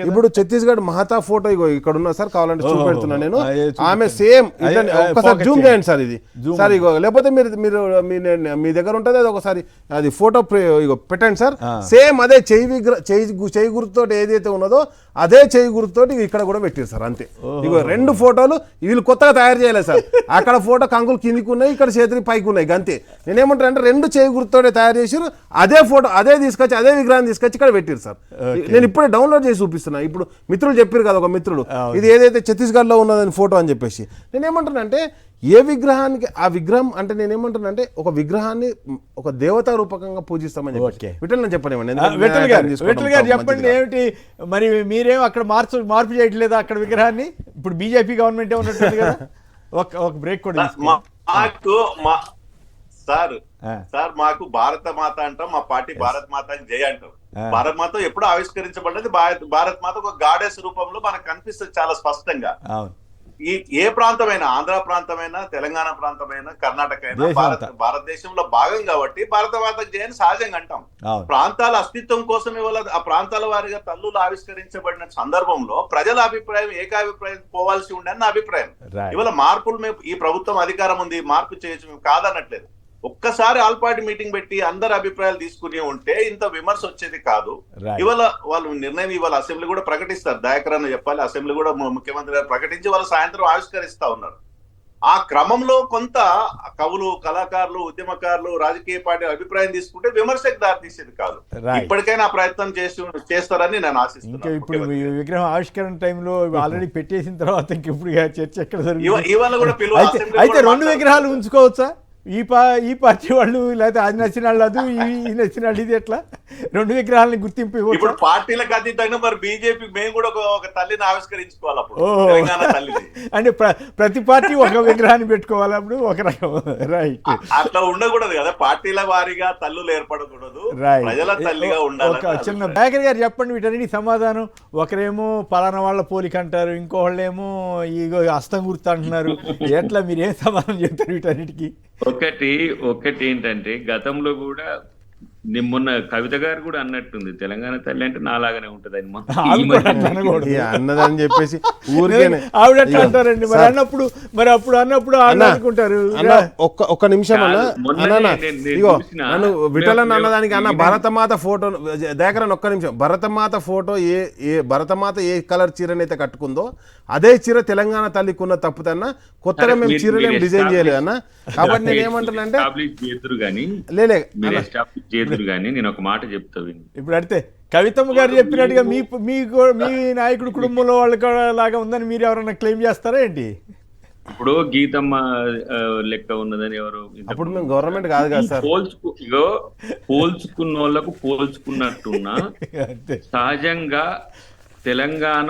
ఇప్పుడు ఛత్తీస్గఢ్ మహతా ఫోటో ఇక్కడ ఉన్నా సార్, కావాలంటే చూపెడుతున్నా నేను. ఆమె సేమ్ ఒకసారి జూమ్ చేయండి సార్, ఇది సార్ ఇగో, లేకపోతే మీరు మీ దగ్గర ఉంటుంది అది ఒకసారి అది ఫోటో ఇగో పెట్టండి సార్. సేమ్ అదే చెయ్యి గుర్తుతో ఏదైతే ఉన్నదో అదే చెయ్యి గుర్తుతో ఇక్కడ కూడా పెట్టారు సార్. అంతే, ఇగో 2 ఫోటోలు వీళ్ళు కొత్తగా తయారు చేయలేదు సార్. అక్కడ ఫోటో కంకులు కిందికి ఉన్నాయి, ఇక్కడ చేతులు పైకి ఉన్నాయి, అంతే. నేనేమంటాను అంటే 2 చేయి గుర్తుతోనే తయారు చేసారు. అదే ఫోటో అదే తీసుకొచ్చి అదే విగ్రహాన్ని తీసుకొచ్చి ఇక్కడ పెట్టారు సార్. నేను ఇప్పుడే డౌన్లోడ్ చేసి చూపిస్తున్నా. ఇప్పుడు మిత్రులు చెప్పారు కదా, ఒక మిత్రుడు ఇది ఏదైతే ఛత్తీస్గఢ్లో ఉన్నదని ఫోటో అని చెప్పేసి. నేనేమంటానంటే ఏ విగ్రహానికి ఆ విగ్రహం అంటే నేనేమంటానంటే ఒక విగ్రహాన్ని ఒక దేవతా రూపకంగా పూజిస్తామని చెప్పి విఠల్ చెప్పనివ్వండి. విఠల్ గారు చెప్పండి ఏమిటి మరి, మీరేం అక్కడ మార్పు చేయట్లేదా అక్కడ విగ్రహాన్ని? ఇప్పుడు బీజేపీ గవర్నమెంట్ ఉన్నట్టుంది కదా. ఒక బ్రేక్ కూడా సార్ మాకు భారత మాత అంటాం, మా పార్టీ భారత మాత అని జయ అంటాం. భారత్ మాత ఎప్పుడు ఆవిష్కరించబడ్డది భారత్ మాత ఒక గాడెస్ రూపంలో మనకు కనిపిస్తుంది చాలా స్పష్టంగా. ఏ ప్రాంతమైనా, ఆంధ్ర ప్రాంతమైనా, తెలంగాణ ప్రాంతమైనా, కర్ణాటక అయినా భారతదేశంలో భాగం కాబట్టి భారత మాత జయని సహజంగా అంటాం. ప్రాంతాల అస్తిత్వం కోసం ఇవాళ ఆ ప్రాంతాల వారిగా తల్లులు ఆవిష్కరించబడిన సందర్భంలో ప్రజల అభిప్రాయం ఏకాభిప్రాయం పోవాల్సి ఉండని నా అభిప్రాయం. ఇవాళ మార్పులు మేము ఈ ప్రభుత్వం అధికారం ఉంది, మార్పు చేయొచ్చు, మేము కాదనట్లేదు. ఒక్కసారి ఆల్ పార్టీ మీటింగ్ పెట్టి అందరు అభిప్రాయాలు తీసుకుని ఉంటే ఇంత విమర్శ వచ్చేది కాదు. ఇవాళ వాళ్ళు నిర్ణయం ఇవాళ అసెంబ్లీ కూడా ప్రకటిస్తారు, దయాకర్ అన్న చెప్పాలి, అసెంబ్లీ కూడా ముఖ్యమంత్రి గారు ప్రకటించి వాళ్ళు సాయంత్రం ఆవిష్కరిస్తా ఉన్నారు. ఆ క్రమంలో కొంత కవులు, కళాకారులు, ఉద్యమకారులు, రాజకీయ పార్టీ అభిప్రాయం తీసుకుంటే విమర్శకు దారితీసేది కాదు. ఇప్పటికైనా ప్రయత్నం చేస్తారని నేను ఆశిస్తున్నాను. ఇప్పుడు విగ్రహం ఆవిష్కరణ టైంలో ఆల్రెడీ పెట్టేసిన తర్వాత ఇంకెప్పుడు చర్చ ఎక్కడ జరుగుతుంది? ఇవాళ కూడా అయితే 2 విగ్రహాలు ఉంచుకోవచ్చా? ఈ పార్టీ వాళ్ళు, లేకపోతే అది నచ్చిన వాళ్ళు అది, ఈ నచ్చిన వాళ్ళు ఇది, ఎట్లా 2 విగ్రహాలని గుర్తింపు? ఇప్పుడు పార్టీలకు అతీతంగా మరి బీజేపీ మేము కూడా ఒక తల్లిని ఆవిష్కరించుకోవాలి అప్పుడు, తెలంగాణ తల్లిని. అంటే ప్రతి పార్టీ ఒక విగ్రహాన్ని పెట్టుకోవాలి అప్పుడు ఒక రకం, రైట్? అట్లా ఉండకూడదు కదా, పార్టీల వారీగా తల్లులు ఏర్పడకూడదు, ప్రజల తల్లిగా ఉండాలి. చిన్న దయాకర్ గారు చెప్పండి వీటన్నిటి సమాధానం. ఒకరేమో పలానా వాళ్ళ పోలిక అంటారు, ఇంకోళ్ళేమో ఇగో హస్తం గుర్తు అంటున్నారు. ఎట్లా మీరేం సమాధానం చెప్తారు వీటన్నిటికీ? ఒకటి ఏంటంటే, గతంలో కూడా మొన్న కవిత గారు కూడా అన్నట్టుంది, తెలంగాణ తల్లి అంటే నాలాగానే ఉంటది అని అన్నదని చెప్పేసి ఆవిడ అంటారండి. మరి అన్నప్పుడు అనుకుంటారు. ఒక్క నిమిషం నన్ను విఠలన్ అన్నదానికి అన్న భరతమాత ఫోటో దేకరని ఒక్క నిమిషం. భరతమాత ఫోటో భరతమాత ఏ కలర్ చీరనైతే కట్టుకుందో అదే చీర తెలంగాణ తల్లికి ఉన్న తప్పుతన్నా, కొత్తగా మేము చీరలేం డిజైన్ చేయలేదు అన్న. కాబట్టి నేను ఏమంటానంటే నేను ఒక మాట చెప్తా. ఇప్పుడు అడితే కవితమ్మ గారు చెప్పినట్టుగా మీ నాయకుడు కుటుంబంలో వాళ్ళ లాగా ఉందని మీరు ఎవరన్నా క్లెయిమ్ చేస్తారా ఏంటి? ఇప్పుడు గీతమ్మ లెక్క ఉన్నదని ఎవరు? అప్పుడు మేము గవర్నమెంట్ కాదు కదా సార్. పోల్చుకున్న వాళ్ళకు పోల్చుకున్నట్టున్నా సహజంగా తెలంగాణ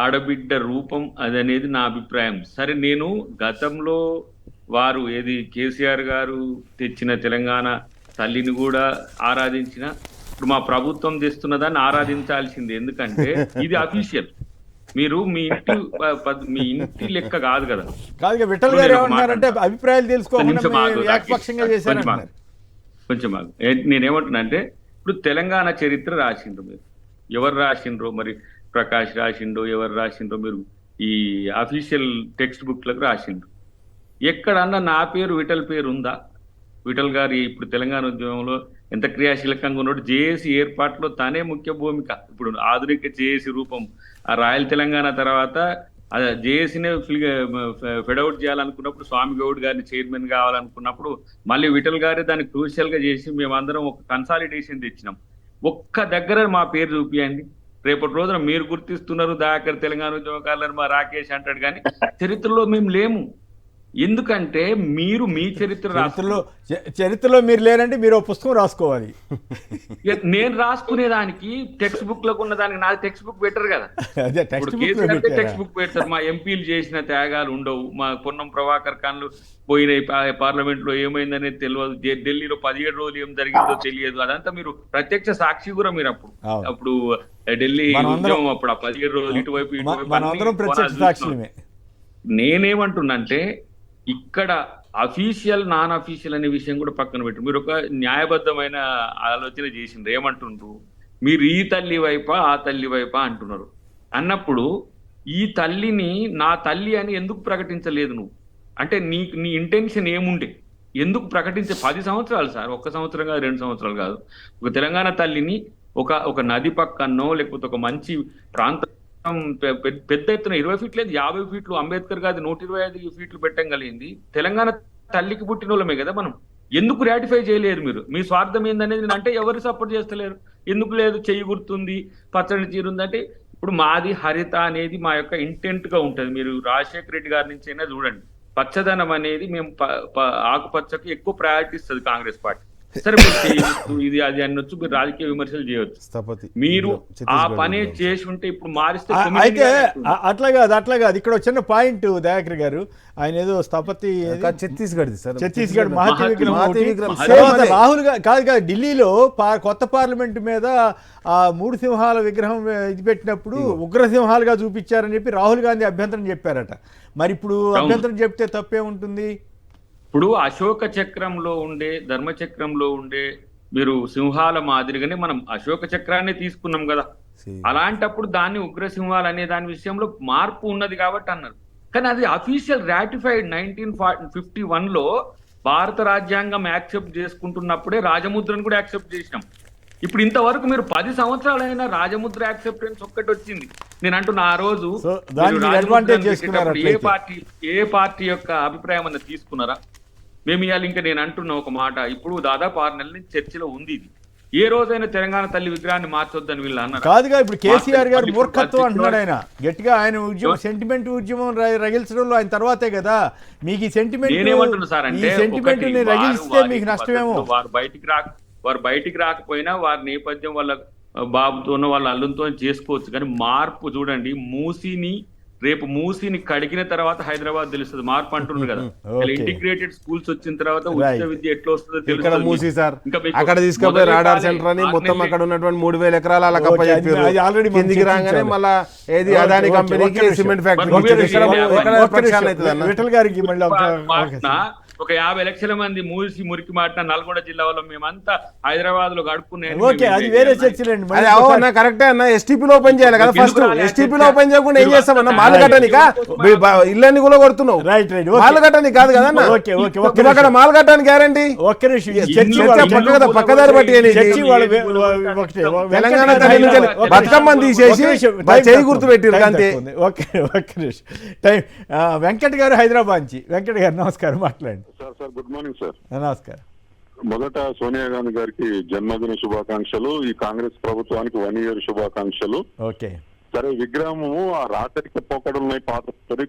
ఆడబిడ్డ రూపం అదనేది నా అభిప్రాయం. సరే, నేను గతంలో వారు కేసీఆర్ గారు తెచ్చిన తెలంగాణ తల్లిని కూడా ఆరాధించిన, ఇప్పుడు మా ప్రభుత్వం తెస్తున్నదాన్ని ఆరాధించాల్సింది. ఎందుకంటే ఇది అఫీషియల్, మీరు మీ ఇంటి లెక్క కాదు కదా. విఠల్ గారు ఏమంటున్నారంటే అభిప్రాయాలు తెలుసుకోకుండా కొంచెం నేనేమంటున్నా అంటే, ఇప్పుడు తెలంగాణ చరిత్ర రాసిండ్రు మీరు, ఎవరు రాసిండ్రో మరి ప్రకాష్ రాసిండ్రో ఎవరు రాసిండ్రో మీరు ఈ అఫీషియల్ టెక్స్ట్ బుక్లకు రాసిండ్రు. ఎక్కడన్నా నా పేరు విఠల్ పేరు ఉందా? విఠల్ గారు ఇప్పుడు తెలంగాణ ఉద్యమంలో ఎంత క్రియాశీలకంగా ఉన్నాడు. జేఏసీ ఏర్పాటులో తనే ముఖ్య భూమిక. ఇప్పుడు ఆధునిక జేఏసీ రూపం ఆ రాయల్ తెలంగాణ తర్వాత జేఏసీనే ఫెడౌట్ చేయాలనుకున్నప్పుడు, స్వామి గౌడ్ గారిని చైర్మన్ కావాలనుకున్నప్పుడు మళ్ళీ విఠల్ గారే దాన్ని క్రూషియల్ గా చేసి మేమందరం ఒక కన్సాలిడేషన్ తెచ్చినాం. ఒక్క దగ్గర మా పేరు చూపియండి. రేపటి రోజున మీరు గుర్తిస్తున్నారు దయాకర్ తెలంగాణ ఉద్యమకారులను, మా రాకేష్ అంటాడు, కానీ చరిత్రలో మేము లేము. ఎందుకంటే మీరు మీ చరిత్రలో మీరు లేరంటే మీరు పుస్తకం రాసుకోవాలి. నేను రాసుకునేదానికి టెక్స్ట్ బుక్ లకు ఉన్న దానికి నాది టెక్స్ట్ బుక్ బెటర్ కదా. టెక్స్ట్ బుక్ పెడతారు. మా ఎంపీలు చేసిన త్యాగాలు ఉండవు, మా పొన్నం ప్రభాకర్ ఖాన్లు పోయిన పార్లమెంట్ లో ఏమైందనేది తెలియదు, ఢిల్లీలో 17 రోజులు ఏం జరిగిందో తెలియదు. అదంతా మీరు ప్రత్యక్ష సాక్షి కూడా. మీరు అప్పుడు ఢిల్లీ ఉద్యమం అప్పుడు ఆ 17 రోజులు ఇటువైపు. నేనేమంటున్నంటే, ఇక్కడ అఫీషియల్ నాన్ అఫీషియల్ అనే విషయం కూడా పక్కన పెట్టు. మీరు ఒక న్యాయబద్ధమైన ఆలోచన చేసిండ్రు. ఏమంటుండ్రు మీరు, ఈ తల్లి వైపా ఆ తల్లి వైపా అంటున్నారు. అన్నప్పుడు ఈ తల్లిని నా తల్లి అని ఎందుకు ప్రకటించలేదు నువ్వు? అంటే నీ ఇంటెన్షన్ ఏముండే? ఎందుకు ప్రకటించే? 10 సంవత్సరాలు సార్, 1 సంవత్సరం కాదు, 2 సంవత్సరాలు కాదు. ఒక తెలంగాణ తల్లిని ఒక నది పక్కనో లేకపోతే ఒక మంచి ప్రాంతం పెద్ద ఎత్తున 20 ఫీట్లు లేదు 50 ఫీట్లు, అంబేద్కర్ గారి 125 ఫీట్లు పెట్టగలిగింది. తెలంగాణ తల్లికి పుట్టిన వాళ్ళమే కదా మనం. ఎందుకు రాటిఫై చేయలేరు మీరు? మీ స్వార్థం ఏందనేది అంటే ఎవరు సపోర్ట్ చేస్తలేరు. ఎందుకు లేదు? చెయ్యి గుర్తుంది, పచ్చడి చీర ఉందంటే, ఇప్పుడు మాది హరిత అనేది మా యొక్క ఇంటెంట్ గా ఉంటుంది. మీరు రాజశేఖర రెడ్డి గారి నుంచి అయినా చూడండి, పచ్చదనం అనేది మేము ఆకుపచ్చకు ఎక్కువ ప్రయారిటీ ఇస్తుంది కాంగ్రెస్ పార్టీ. సరే మీరు చేయొచ్చు, ఇది అది అనొచ్చు, మీరు రాజకీయ విమర్శలు చేయొచ్చు. స్థపతి మీరు ఆ పని చేసి ఉంటే ఇప్పుడు మారిస్తే అయితే అట్లా కాదు ఇక్కడ చిన్న పాయింట్ దయాకర్ గారు, ఆయన ఏదో స్థపతి ఛత్తీస్గఢ్ మహతి విగ్రహం రాహుల్ కాదు ఢిల్లీలో కొత్త పార్లమెంట్ మీద ఆ 3 సింహాల విగ్రహం ఇది పెట్టినప్పుడు ఉగ్రసింహాలుగా చూపించారని చెప్పి రాహుల్ గాంధీ అభ్యంతరం చెప్పారట. మరి ఇప్పుడు అభ్యంతరం చెప్తే తప్పే ఉంటుంది? ఇప్పుడు అశోక చక్రంలో ఉండే ధర్మచక్రంలో ఉండే మీరు సింహాల మాదిరిగానే మనం అశోక చక్రాన్ని తీసుకున్నాం కదా, అలాంటప్పుడు దాన్ని ఉగ్రసింహాలు అనే దాని విషయంలో మార్పు ఉన్నది కాబట్టి అన్నారు. కానీ అది అఫీషియల్ రాటిఫైడ్ 1951లో భారత రాజ్యాంగం యాక్సెప్ట్ చేసుకుంటున్నప్పుడే రాజముద్రను కూడా యాక్సెప్ట్ చేసినాం. ఇప్పుడు ఇంతవరకు మీరు 10 సంవత్సరాలైనా రాజముద్ర యాక్సెప్టెన్స్ ఒక్కటి వచ్చింది. నేను అంటున్నా ఆ రోజు ఏ పార్టీ యొక్క అభిప్రాయం అన్న తీసుకున్నారా? మేము ఇవాళ ఇంకా నేను అంటున్నా ఒక మాట, ఇప్పుడు దాదాపు 6 నెలల నుంచి చర్చలో ఉంది ఇది. ఏ రోజైనా తెలంగాణ తల్లి విగ్రహాన్ని మార్చొద్దని వీళ్ళు అన్నారు కాదుగా. ఇప్పుడు కేసీఆర్ గారు మూర్ఖత్వం అంటున్నాడు ఆయన గట్టిగా. ఆయన ఉద్యమం సెంటిమెంట్ ఉద్యమం రగిల్చడంలో ఆయన తర్వాతే కదా మీకు ఈ సెంటిమెంట్. నేనేమంటున్నా సార్ అంటే రగిలిస్తే మీకు నష్టమేమో. వారు బయటికి రాకపోయినా వారి నేపథ్యం వాళ్ళ బాబుతోనో వాళ్ళ అల్లుతో చేసుకోవచ్చు. కానీ మార్పు చూడండి, రేపు మూసిని కడిగిన తర్వాత హైదరాబాద్ తెలుస్తుంది. మార్పు అంటున్నారు కదా, ఇంటిగ్రేటెడ్ స్కూల్స్ వచ్చిన తర్వాత ఉచిత విద్య ఎట్లా వస్తుందో తెలుస్తుంది. అక్కడ తీసుకుపోయి రాడార్ సెంటర్ అని మొత్తం అక్కడ ఉన్నటువంటి 3000 ఎకరాలు అలా కప్పచెప్పారు. కిందికి రాగానే మళ్ళా ఏది అదాని కంపెనీకి సిమెంట్ ఫ్యాక్టరీ విఠల్ గారికి మళ్ళీ ఒక 50 లక్షల మంది మురికి మాటిన నల్గొండ జిల్లా వల్ల మేమంతా హైదరాబాద్ లో గడుపుకునే కరెక్టే అన్న. ఎస్టీపీలో ఓపెన్ చేయాలి కదా ఫస్ట్. ఎస్టీపీలో ఓపెన్ చేయకుండా ఏం చేస్తామన్నా? మాలు కట్టనిక ఇళ్ళని కూడా కొడుతున్నావు. మాలు కట్టని కాదు కదా అక్కడ మాలు కట్టడానికి గ్యారంటీ పక్కదారి బట్టి తెలంగాణ బతుకమ్మని తీసేసి చేయి గుర్తు పెట్టిరు అంతే. వెంకట్ గారు హైదరాబాద్ నుంచి. వెంకట్ గారు నమస్కారం, మాట్లాడండి సార్. Good morning sir. నమస్కారం. మొదట సోనియా గాంధీ గారికి జన్మదిన శుభాకాంక్షలు, ఈ కాంగ్రెస్ ప్రభుత్వానికి 1 year శుభాకాంక్షలు. ఓకే సరే, విగ్రహము ఆ రాచరిక పోకడలు ఉన్నాయి, పాత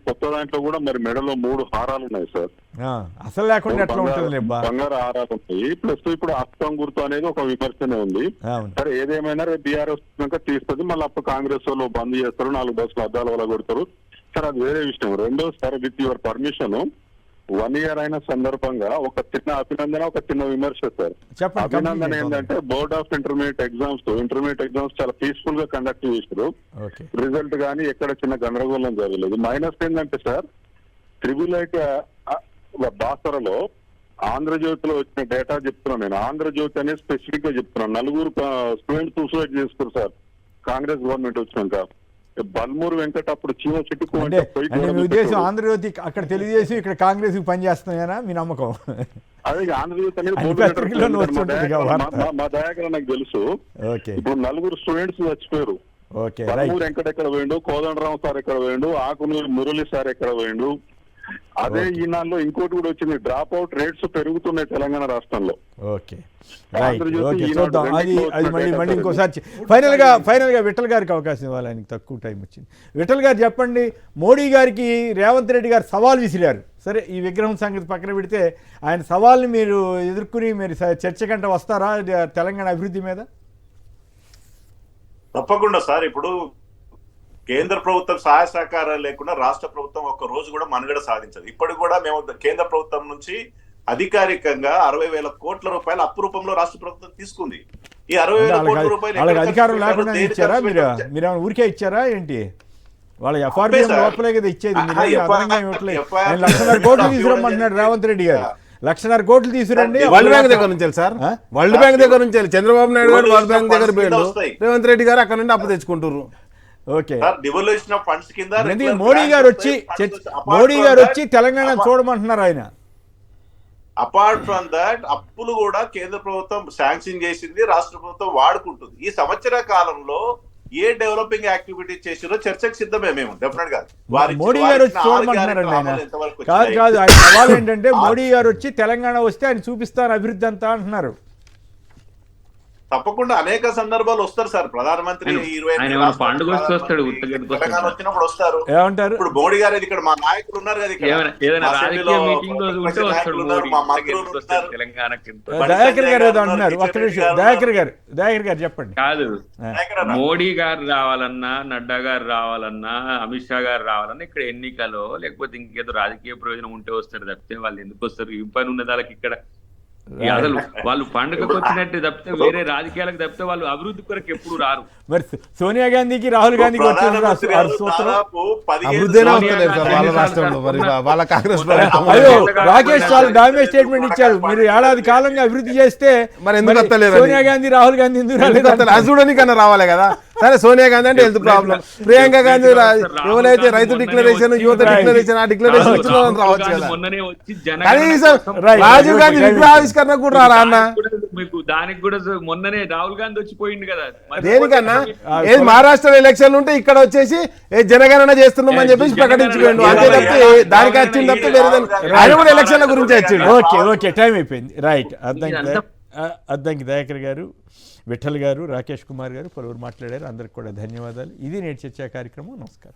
కొత్త దాంట్లో కూడా మరి మెడలో 3 హారాలు ఉన్నాయి సార్. అసలు లేకుండా ఎట్లా ఉంటుంది? బంగారు హారాలు ఉన్నాయి. ప్లస్ ఇప్పుడు హస్తం గుర్తు అనేది ఒక విమర్శనే ఉంది. సరే, ఏదేమైనా రేపు బీఆర్ఎస్ తీస్తుంది, మళ్ళీ అప్పుడు కాంగ్రెస్ వాళ్ళు బంద్ చేస్తారు, 4 బస్సులు అద్దాల వల్ల కొడతారు. సరే, అది వేరే విషయం. రెండోసారి విత్ యువర్ పర్మిషన్ 1 year అయిన సందర్భంగా ఒక చిన్న అభినందన, ఒక చిన్న విమర్శ సార్. అభినందన ఏంటంటే బోర్డ్ ఆఫ్ ఇంటర్మీడియట్ ఎగ్జామ్స్ చాలా పీస్ఫుల్ గా కండక్ట్ చేశారు. రిజల్ట్ గానీ ఎక్కడ చిన్న గందరగోళం జరగలేదు. మైనస్ ఏంటంటే సార్, ట్రిబ్యులైట్ బాసరలో ఆంధ్రజ్యోతిలో వచ్చిన డేటా చెప్తున్నాను నేను. ఆంధ్రజ్యోతి అనేది స్పెసిఫిక్ గా చెప్తున్నాను. 4 స్టూడెంట్స్ సూసైడ్ చేసుకున్నారు సార్ కాంగ్రెస్ గవర్నమెంట్ వచ్చినాక. బల్మూరు వెంకట అప్పుడు చీమ చెట్టుకు ఉద్దేశం ఆంధ్రజ్యోతి అక్కడ తెలుగుదేశం, ఇక్కడ కాంగ్రెస్ పనిచేస్తున్నాయనా మీ నమ్మకం? అదే ఆంధ్రజ్యోతి అనేది మా దయాకర్ నాకు తెలుసు. ఇప్పుడు 4 స్టూడెంట్స్ చచ్చిపోయారు. బల్మూరు వెంకట ఎక్కడ పోయిండు, కోదండరావు సార్ ఎక్కడ పోయిండు, ఆకునూరు మురళి సార్ ఎక్కడ పోయిండు. అదే ఈనాడులో ఇంకోటి కూడా వచ్చింది, డ్రాప్ అవుట్ రేట్స్ పెరుగుతున్నాయి తెలంగాణ రాష్ట్రంలో. ఓకే చూద్దాం. అది మళ్ళీ ఇంకోసారి ఫైనల్ గా విఠల్ గారికి అవకాశం ఇవ్వాలి, ఆయనకి తక్కువ టైం వచ్చింది. విఠల్ గారు చెప్పండి, మోడీ గారికి రేవంత్ రెడ్డి గారు సవాల్ విసిరారు. సరే, ఈ విగ్రహం సంగతి పక్కన పెడితే ఆయన సవాల్ని మీరు ఎదుర్కొని మీరు చర్చకంట వస్తారా తెలంగాణ అభివృద్ధి మీద? తప్పకుండా సార్. ఇప్పుడు కేంద్ర ప్రభుత్వం సహాయ సహకారాలు లేకుండా రాష్ట్ర ప్రభుత్వం ఒక్క రోజు కూడా మనుగడ సాధించదు. ఇప్పటికి కూడా మేము కేంద్ర ప్రభుత్వం నుంచి అధికారికంగా 60,000 కోట్ల రూపాయలు అప్పు రూపంలో రాష్ట్ర ప్రభుత్వం తీసుకుంది. ఈ 60,000 కోట్ల రూపాయలు అధికారం లేకుండా ఇచ్చారా? మీరు ఊరికే ఇచ్చారా ఏంటి? వాళ్ళ ఎఫ్ఆర్బిఎం లోపలే కదా ఇచ్చేది. 1,50,000 కోట్లు తీసుకురమ్మంటున్నాడు రేవంత్ రెడ్డి గారు. 1,50,000 కోట్లు తీసుకురండి. వరల్డ్ బ్యాంక్ దగ్గర నుంచి సార్, వరల్డ్ బ్యాంక్ దగ్గర నుంచి చంద్రబాబు నాయుడు గారు వరల్డ్ బ్యాంక్ దగ్గర పోయిండు, రేవంత్ రెడ్డి గారు అక్కడ నుండి అప్పు తెచ్చుకుంటారు. ఓకే, డివల్యూషన్ ఆఫ్ ఫండ్స్ కింద మోడీ గారు వచ్చి తెలంగాణ చూడమంటున్నారు ఆయన. అపార్ట్ ఫ్రమ్ దట్ అప్పులు కూడా కేంద్ర ప్రభుత్వం శాంక్షన్ చేసింది, రాష్ట్ర ప్రభుత్వం వాడుకుంటుంది. ఈ సంవత్సర కాలంలో ఏ డెవలపింగ్ యాక్టివిటీ చేసిరో చర్చకు సిద్ధమే మేము. డెఫినెట్ గా మోడీ గారు వచ్చి చూడమంటున్నారండి ఆయన. కాదు ఆయన సవాల్ ఏంటంటే మోడీ గారు వచ్చి తెలంగాణ వస్తే ఆయన చూపిస్తారు అభివృద్ధి అంతా అంటున్నారు. తప్పకుండా అనేక సందర్భాలు వస్తారు సార్. ప్రధానమంత్రి 25 పండుగ వస్తాడు, తెలంగాణ వచ్చినప్పుడు వస్తారు. ఏమంటారు ఇప్పుడు మోడీ గారు ఇక్కడ మా నాయకులు ఉన్నారు కదా, ఇక్కడ ఏదైనా మా రాజకీయ అసెంబ్లీలో మీటింగ్ రోజు ఉంటే ప్రతిపక్ష వస్తాడు నాయకులు ఉన్నారు, మోడీ. మా మంత్రులు ఉన్నారు. తెలంగాణకి దయాకర్ గారు ఏదో అంటున్నారు, ఒక్క నిమిషం. దయాకర్ గారు చెప్పండి. కాదు, మోడీ గారు రావాలన్నా, నడ్డా గారు రావాలన్నా, అమిత్ షా గారు రావాలన్నా ఇక్కడ ఎన్నికలో లేకపోతే ఇంకేదో రాజకీయ ప్రయోజనం ఉంటే వస్తారు తప్పితే వాళ్ళు ఎందుకు వస్తారు? ఈ పని ఉన్న దానికి ఇక్కడ అసలు వాళ్ళు పండుగకు వచ్చినట్టు తప్పితే వేరే రాజకీయాలకు తప్పితే వాళ్ళు అభివృద్ధి కొరకు ఎప్పుడు రారు. మరి సోనియా గాంధీకి రాహుల్ గాంధీకి రాకేష్ చాలా డామేజ్ స్టేట్మెంట్ ఇచ్చారు. మీరు ఏడాది కాలంగా అభివృద్ధి చేస్తే మరి ఎందుకు వస్తలేరు? సోనియా గాంధీ రాహుల్ గాంధీ చూడని కన్నా రావాలి కదా. సరే, సోనియా గాంధీ అంటే హెల్త్ ప్రాబ్లం, ప్రియాంక గాంధీ ఎవరైతే రైతు డిక్లరేషన్, యువత డిక్లరేషన్, ఆ డిక్లరేషన్ ఇచ్చిన రావచ్చు కదా. కనీసం రాజీవ్ గాంధీ విగ్రహావిష్కరణ కూడా రారా అన్న? మీకు దానికి కూడా మొన్ననే రాహుల్ గాంధీ వచ్చిపోయింది కదా. దేనికన్నా? ఏది మహారాష్ట్ర ఎలక్షన్లు ఉంటే ఇక్కడ వచ్చేసి జనగణన చేస్తున్నామని చెప్పేసి ప్రకటించుకోండి. అంతే తప్పితే దానికి వచ్చింది తప్పితే వేరే ఆయన కూడా ఎలక్షన్ల గురించి వచ్చింది. ఓకే, టైం అయిపోయింది. రైట్. అద్దంకి దయాకర్ గారు, విఠల్ గారు, రాకేష్ కుమార్ గారు పలువురు మాట్లాడారు. అందరికి కూడా ధన్యవాదాలు. ఇది నేటి చర్చా కార్యక్రమం. నమస్కారం.